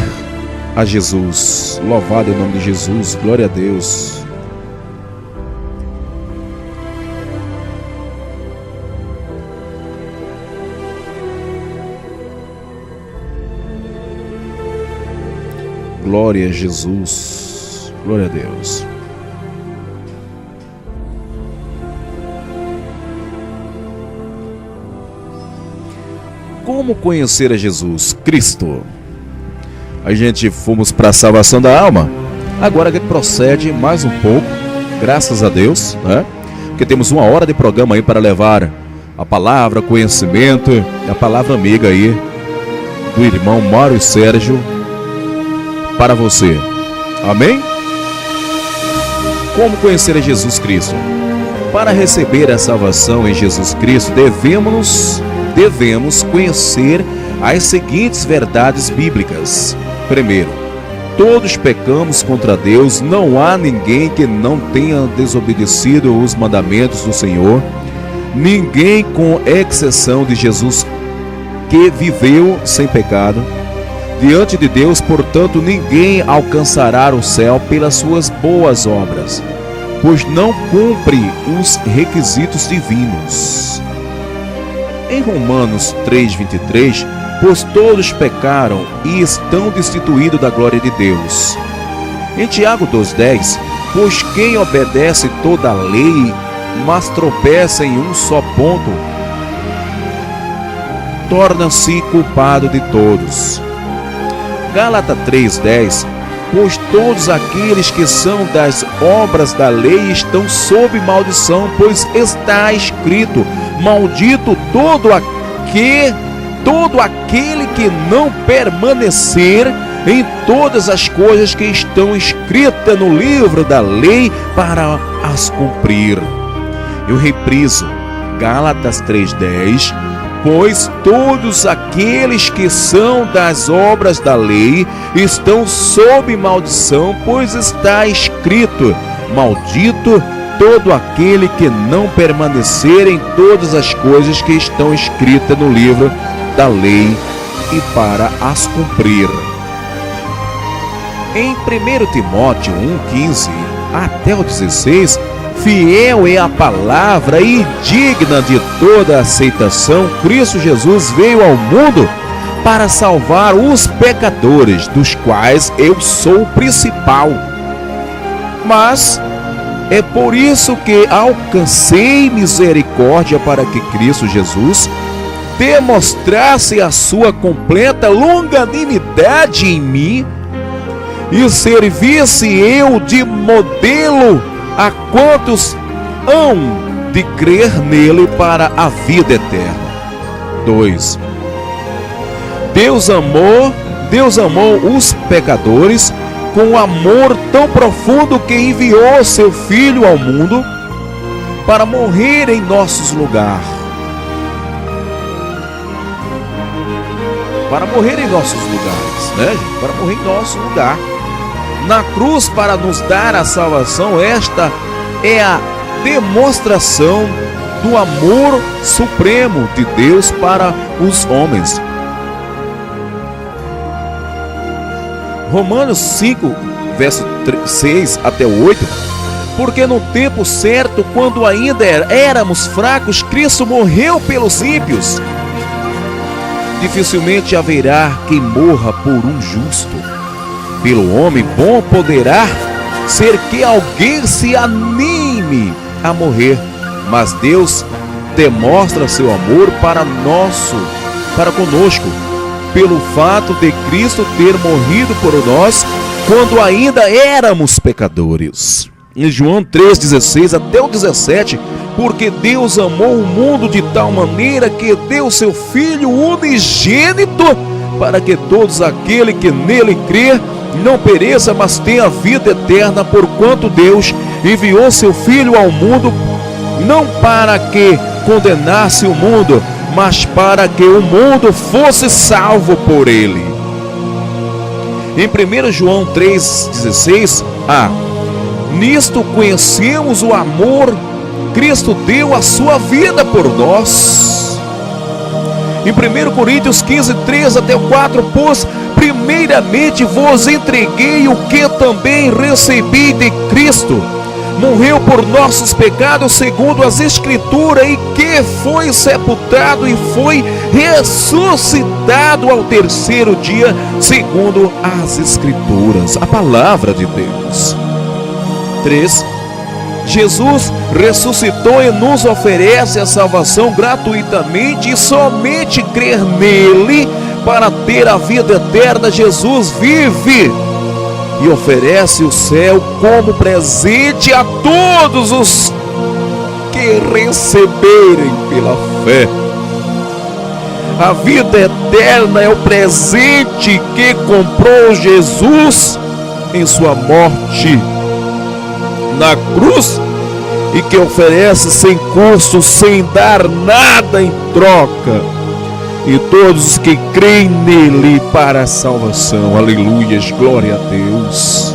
a Jesus? Louvado é o nome de Jesus, glória a Deus. Glória a Jesus, glória a Deus. Como conhecer a Jesus Cristo? A gente fomos para a salvação da alma. Agora a gente procede mais um pouco, graças a Deus, né? Porque temos 1 hora de programa aí para levar a palavra, conhecimento, a palavra amiga aí do irmão Mário Sérgio para você. Amém? Como conhecer a Jesus Cristo? Para receber a salvação em Jesus Cristo, devemos conhecer as seguintes verdades bíblicas. Primeiro, todos pecamos contra Deus, não há ninguém que não tenha desobedecido os mandamentos do Senhor, ninguém com exceção de Jesus que viveu sem pecado. Diante de Deus, portanto, ninguém alcançará o céu pelas suas boas obras, pois não cumpre os requisitos divinos. Em Romanos 3:23, pois todos pecaram e estão destituídos da glória de Deus. Em Tiago 2:10, pois quem obedece toda a lei, mas tropeça em um só ponto, torna-se culpado de todos. Gálatas 3:10, pois todos aqueles que são das obras da lei estão sob maldição, pois está escrito: maldito todo aquele que não permanecer em todas as coisas que estão escritas no livro da lei para as cumprir. Eu repriso, Gálatas 3:10, pois todos aqueles que são das obras da lei estão sob maldição, pois está escrito: maldito todo aquele que não permanecer em todas as coisas que estão escritas no livro da lei e para as cumprir. Em 1 Timóteo 1:15 até o 16, fiel é a palavra e digna de toda aceitação, Cristo Jesus veio ao mundo para salvar os pecadores, dos quais eu sou o principal. Mas é por isso que alcancei misericórdia, para que Cristo Jesus demonstrasse a sua completa longanimidade em mim e servisse eu de modelo a quantos hão de crer nele para a vida eterna. 2. Deus amou os pecadores com um amor tão profundo que enviou seu Filho ao mundo para morrer em nossos lugares. Para morrer em nossos lugares, né, gente? Para morrer em nosso lugar. Na cruz, para nos dar a salvação. Esta é a demonstração do amor supremo de Deus para os homens. Romanos 5, verso 6 até 8. Porque no tempo certo, quando ainda éramos fracos, Cristo morreu pelos ímpios. Dificilmente haverá quem morra por um justo. Pelo homem bom poderá ser que alguém se anime a morrer, mas Deus demonstra seu amor para conosco, pelo fato de Cristo ter morrido por nós quando ainda éramos pecadores. Em João 3:16 até o 17, porque Deus amou o mundo de tal maneira que deu seu Filho unigênito, para que todos aquele que nele crê não pereça, mas tenha vida eterna, porquanto Deus enviou seu Filho ao mundo, não para que condenasse o mundo, mas para que o mundo fosse salvo por ele. Em 1 João 3,16, nisto conhecemos o amor, Cristo deu a sua vida por nós. Em 1 Coríntios 15, 3 até o 4, pois primeiramente vos entreguei o que também recebi de Cristo. Morreu por nossos pecados segundo as Escrituras, e que foi sepultado e foi ressuscitado ao terceiro dia segundo as Escrituras. A palavra de Deus. 3. Jesus ressuscitou e nos oferece a salvação gratuitamente, e somente crer nele para ter a vida eterna. Jesus vive e oferece o céu como presente a todos os que receberem pela fé. A vida eterna é o presente que comprou Jesus em sua morte na cruz, e que oferece sem custo, sem dar nada em troca, e todos os que creem nele para a salvação. Aleluias, glória a Deus.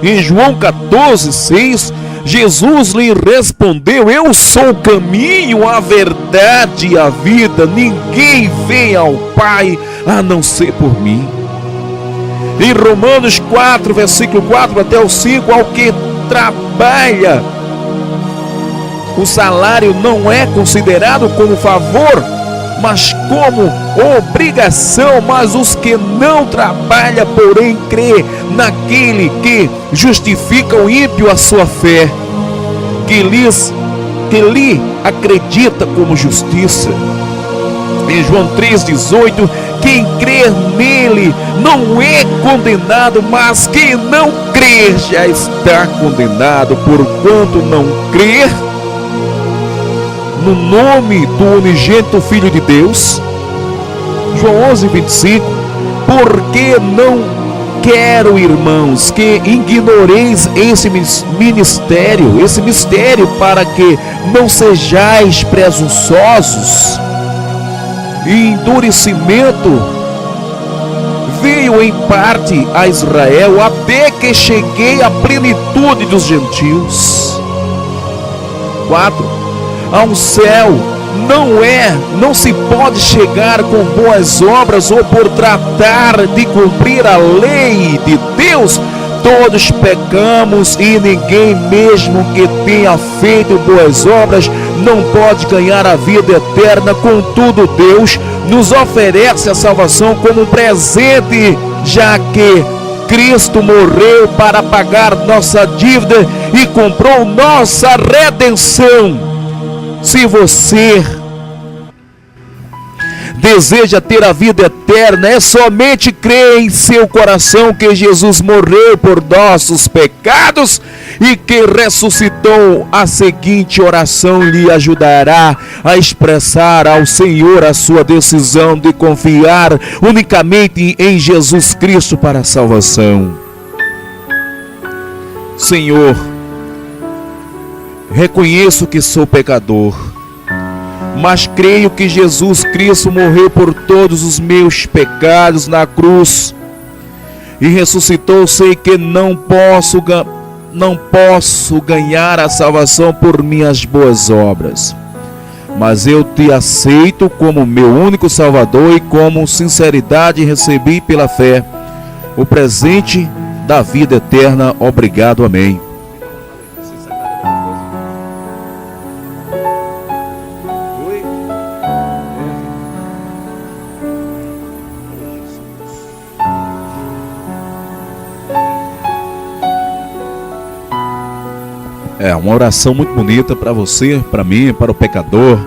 Em João 14, 6, Jesus lhe respondeu: eu sou o caminho, a verdade e a vida, ninguém vem ao Pai a não ser por mim. Em Romanos 4, versículo 4 até o 5, ao que trabalha, o salário não é considerado como favor, mas como obrigação. Mas os que não trabalham, porém, crê naquele que justifica o ímpio a sua fé, que lhe acredita como justiça. Em João 3,18, quem crer nele não é condenado, mas quem não crer já está condenado, porquanto não crer no nome do unigênito Filho de Deus. João 11,25, porque não quero, irmãos, que ignoreis esse mistério, para que não sejais presunçosos. E endurecimento veio em parte a Israel, até que cheguei à plenitude dos gentios. 4. Ao céu não se pode chegar com boas obras ou por tratar de cumprir a lei de Deus. Todos pecamos, e ninguém, mesmo que tenha feito boas obras, não pode ganhar a vida eterna. Contudo, Deus nos oferece a salvação como um presente, já que Cristo morreu para pagar nossa dívida e comprou nossa redenção. Se você deseja ter a vida eterna, é somente crer em seu coração que Jesus morreu por nossos pecados e que ressuscitou. A seguinte oração lhe ajudará a expressar ao Senhor a sua decisão de confiar unicamente em Jesus Cristo para a salvação. Senhor, reconheço que sou pecador, mas creio que Jesus Cristo morreu por todos os meus pecados na cruz e ressuscitou. Sei que não posso ganhar a salvação por minhas boas obras, mas eu te aceito como meu único Salvador, e com sinceridade recebi pela fé o presente da vida eterna. Obrigado, amém. É uma oração muito bonita para você, para mim, para o pecador,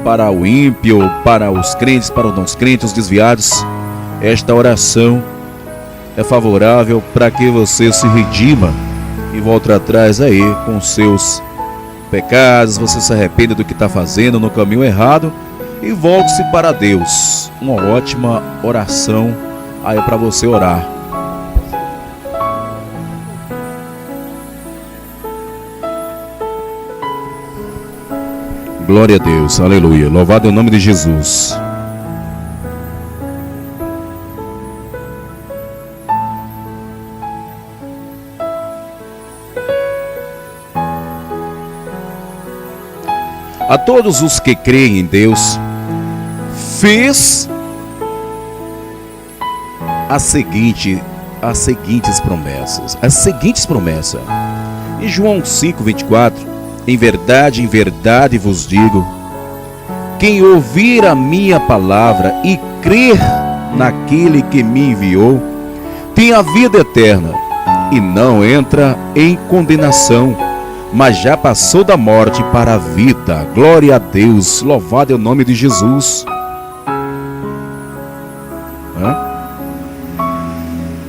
para o ímpio, para os crentes, para os não crentes, os desviados. Esta oração é favorável para que você se redima e volte atrás aí com seus pecados. Você se arrependa do que está fazendo no caminho errado e volte-se para Deus. Uma ótima oração aí para você orar. Glória a Deus, aleluia, louvado é o nome de Jesus. a todos os que creem em Deus, fez as seguintes promessas. Em João 5:24, em verdade vos digo, quem ouvir a minha palavra e crer naquele que me enviou, tem a vida eterna e não entra em condenação, mas já passou da morte para a vida. Glória a Deus, louvado é o nome de Jesus.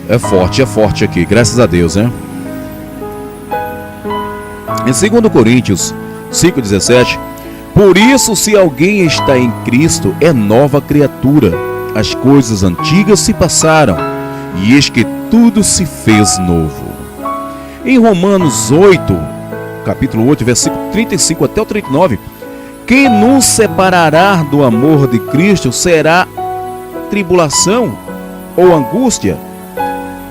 É forte aqui, graças a Deus, né? Em 2 Coríntios 5:17, por isso, se alguém está em Cristo, é nova criatura. As coisas antigas se passaram, e eis que tudo se fez novo. Em Romanos 8, capítulo 8, versículo 35 até o 39, quem nos separará do amor de Cristo será tribulação, ou angústia,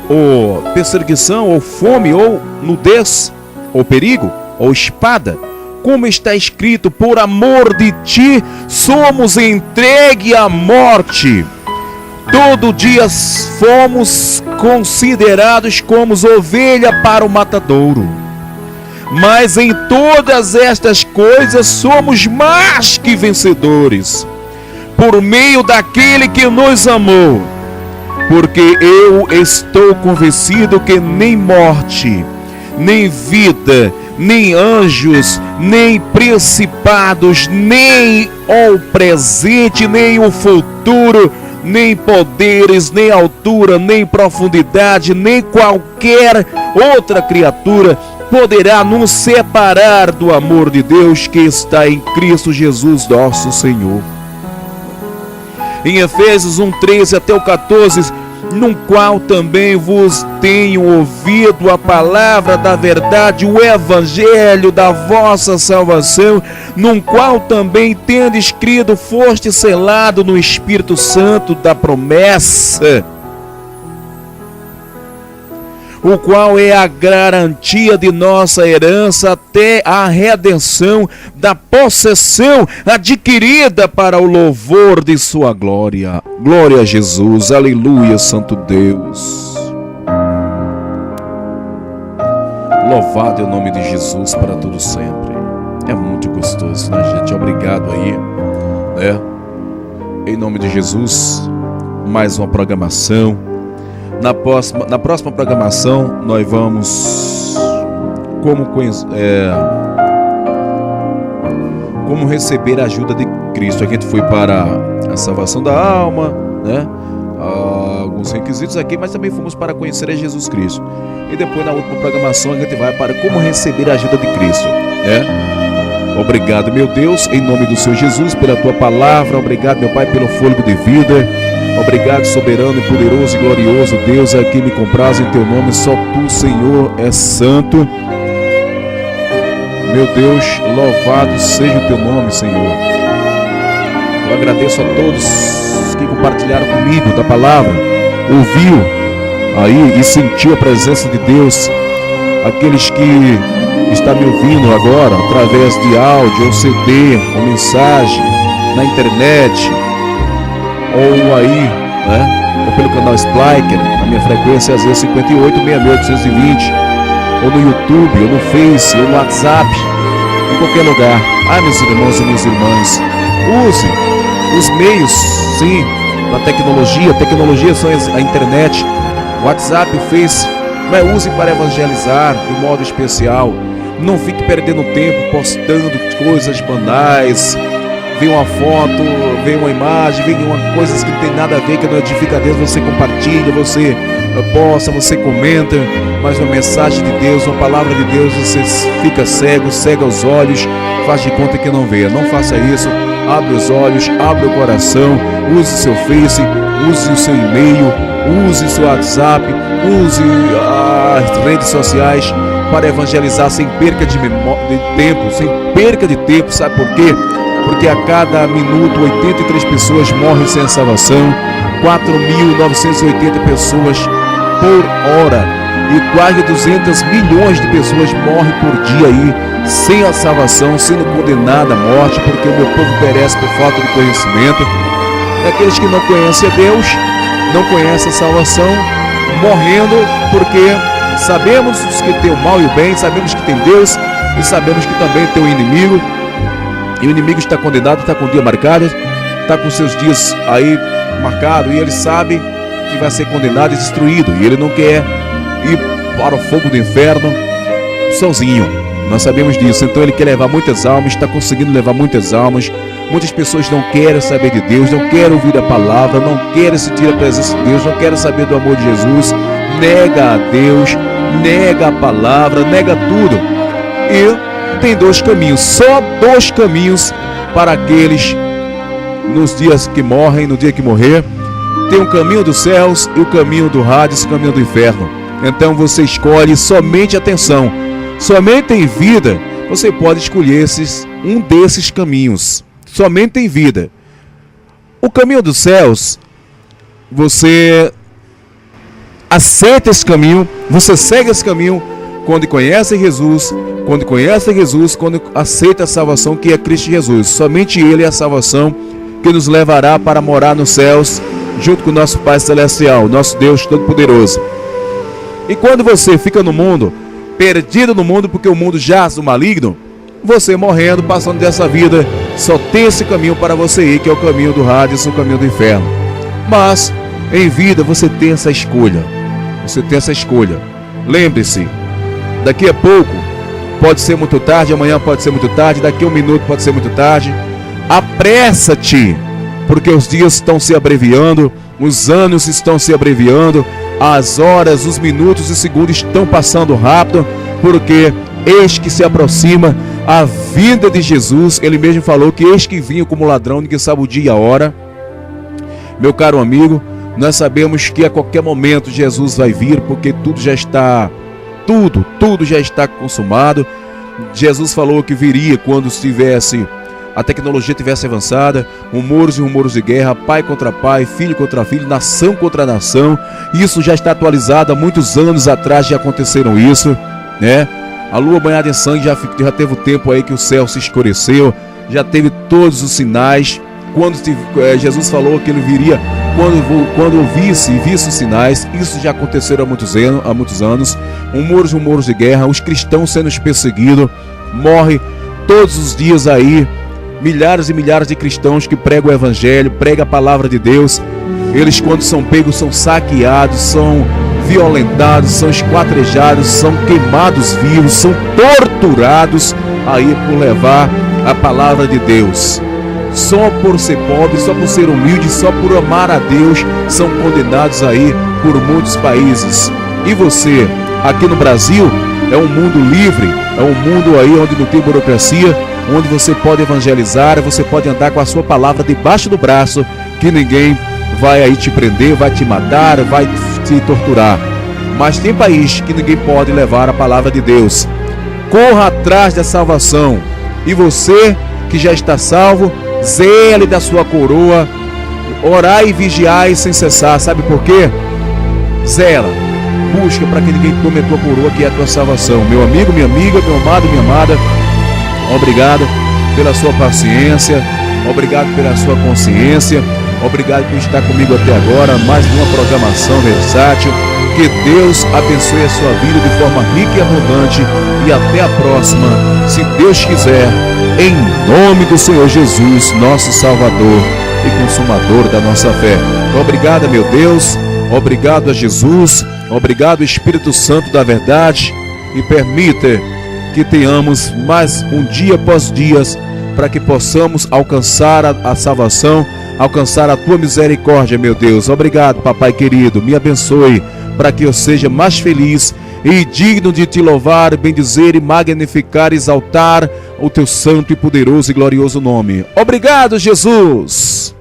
ou perseguição, ou fome, ou nudez, ou perigo, ou espada. Como está escrito, por amor de ti somos entregue à morte. Todo dia fomos considerados como ovelha para o matadouro. Mas em todas estas coisas somos mais que vencedores, por meio daquele que nos amou. Porque eu estou convencido que nem morte, nem vida, nem anjos, nem principados, nem o presente, nem o futuro, nem poderes, nem altura, nem profundidade, nem qualquer outra criatura poderá nos separar do amor de Deus que está em Cristo Jesus, nosso Senhor. Em Efésios 1:13 até o 14, no qual também vos tenho ouvido a palavra da verdade, o evangelho da vossa salvação, no qual também, tendo escrito, foste selado no Espírito Santo da promessa, o qual é a garantia de nossa herança até a redenção da possessão adquirida para o louvor de sua glória. Glória a Jesus, aleluia, santo Deus. Louvado é o nome de Jesus para todo sempre. É muito gostoso, né, gente? Obrigado aí, né? Em nome de Jesus, mais uma programação. Na próxima programação, nós vamos como receber a ajuda de Cristo. A gente foi para a salvação da alma, né? Alguns requisitos aqui, mas também fomos para conhecer a Jesus Cristo. E depois, na última programação, a gente vai para como receber a ajuda de Cristo, né? Obrigado, meu Deus, em nome do Senhor Jesus, pela tua palavra. Obrigado, meu Pai, pelo fôlego de vida. Obrigado, soberano e poderoso e glorioso Deus, a quem me compraz em teu nome. Só tu, Senhor, és santo. Meu Deus, louvado seja o teu nome, Senhor. Eu agradeço a todos que compartilharam comigo da palavra, ouviu aí e sentiu a presença de Deus. Aqueles que estão me ouvindo agora através de áudio ou CD ou mensagem na internet, ou aí, né, ou pelo canal Spliker, na minha frequência às vezes 58 61820, ou no YouTube, ou no Face, ou no WhatsApp, em qualquer lugar. Meus irmãos e minhas irmãs, use os meios, sim, da tecnologia. A tecnologia são a internet, o WhatsApp, o Face, mas use para evangelizar de modo especial. Não fique perdendo tempo postando coisas banais. Vem uma foto, vem uma imagem, vem coisas que não tem nada a ver, que não edifica a Deus. Você compartilha, você posta, você comenta, mas uma mensagem de Deus, uma palavra de Deus, você fica cego, cega os olhos, faz de conta que não vê. Não faça isso. Abre os olhos, abre o coração, use o seu Face, use o seu e-mail, use o seu WhatsApp, use as redes sociais para evangelizar sem perca de tempo, sem perca de tempo. Sabe por quê? Porque a cada minuto 83 pessoas morrem sem salvação, 4.980 pessoas por hora e quase 200 milhões de pessoas morrem por dia aí, sem a salvação, sendo condenada à morte, porque o meu povo perece por falta de conhecimento. Aqueles que não conhecem a Deus, não conhecem a salvação, morrendo porque sabemos que tem o mal e o bem, sabemos que tem Deus e sabemos que também tem o inimigo. E o inimigo está condenado, está com o dia marcado, está com seus dias aí marcados, e ele sabe que vai ser condenado e destruído, e ele não quer ir para o fogo do inferno sozinho. Nós sabemos disso. Então ele quer levar muitas almas, está conseguindo levar muitas almas. Muitas pessoas não querem saber de Deus, não querem ouvir a palavra, não querem sentir a presença de Deus, não querem saber do amor de Jesus, nega a Deus, nega a palavra, nega tudo. E tem dois caminhos, só dois caminhos para aqueles nos dias que morrem, no dia que morrer. Tem o caminho dos céus e o caminho do Hades, o caminho do inferno. Então você escolhe somente, atenção, somente em vida você pode escolher um desses caminhos. Somente em vida. O caminho dos céus, você aceita esse caminho, você segue esse caminho quando conhece Jesus, quando aceita a salvação que é Cristo Jesus. Somente Ele é a salvação que nos levará para morar nos céus, junto com o nosso Pai Celestial, nosso Deus Todo-Poderoso. E quando você fica no mundo, perdido no mundo, porque o mundo jaz do maligno, você morrendo, passando dessa vida, só tem esse caminho para você ir, que é o caminho do Hades, o caminho do inferno. Mas, em vida, você tem essa escolha. Você tem essa escolha. Lembre-se, daqui a pouco, pode ser muito tarde, amanhã pode ser muito tarde, daqui a um minuto pode ser muito tarde. Apressa-te, porque os dias estão se abreviando, os anos estão se abreviando, as horas, os minutos e segundos estão passando rápido, porque eis que se aproxima a vinda de Jesus. Ele mesmo falou que eis que vinha como ladrão, ninguém sabe o dia e a hora. Meu caro amigo, nós sabemos que a qualquer momento Jesus vai vir, porque tudo já está consumado. Jesus falou que viria quando a tecnologia tivesse avançada, rumores e rumores de guerra, pai contra pai, filho contra filho, nação contra nação. Isso já está atualizado, há muitos anos atrás já aconteceram isso, né? A lua banhada em sangue já teve o tempo aí que o céu se escureceu, já teve todos os sinais. Quando Jesus falou que ele viria, quando visse os sinais, isso já aconteceu há muitos anos. Rumores de guerra, os cristãos sendo perseguidos, morre todos os dias aí milhares e milhares de cristãos que pregam o evangelho, pregam a palavra de Deus. Eles, quando são pegos, são saqueados, são violentados, são esquadrejados, são queimados vivos, são torturados aí por levar a palavra de Deus. Só por ser pobre, só por ser humilde, só por amar a Deus, são condenados aí por muitos países. E você, aqui no Brasil, é um mundo livre, é um mundo aí onde não tem burocracia, onde você pode evangelizar, você pode andar com a sua palavra debaixo do braço, que ninguém vai aí te prender, vai te matar, vai te torturar. Mas tem país que ninguém pode levar a palavra de Deus. Corra atrás da salvação. E você que já está salvo, zele da sua coroa, orai e vigiai sem cessar. Sabe por quê? Zela, busca para que ninguém tome a tua coroa, que é a tua salvação. Meu amigo, minha amiga, meu amado, minha amada, obrigado pela sua paciência, obrigado pela sua consciência, obrigado por estar comigo até agora. Mais uma programação versátil. Que Deus abençoe a sua vida de forma rica e abundante. E até a próxima, se Deus quiser, em nome do Senhor Jesus, nosso Salvador e Consumador da nossa fé. Obrigado, meu Deus, obrigado a Jesus, obrigado Espírito Santo da verdade, e permita que tenhamos mais um dia após dias, para que possamos alcançar a salvação, alcançar a tua misericórdia, meu Deus. Obrigado, papai querido, me abençoe, para que eu seja mais feliz e digno de te louvar, bendizer e magnificar, exaltar o teu santo e poderoso e glorioso nome. Obrigado, Jesus!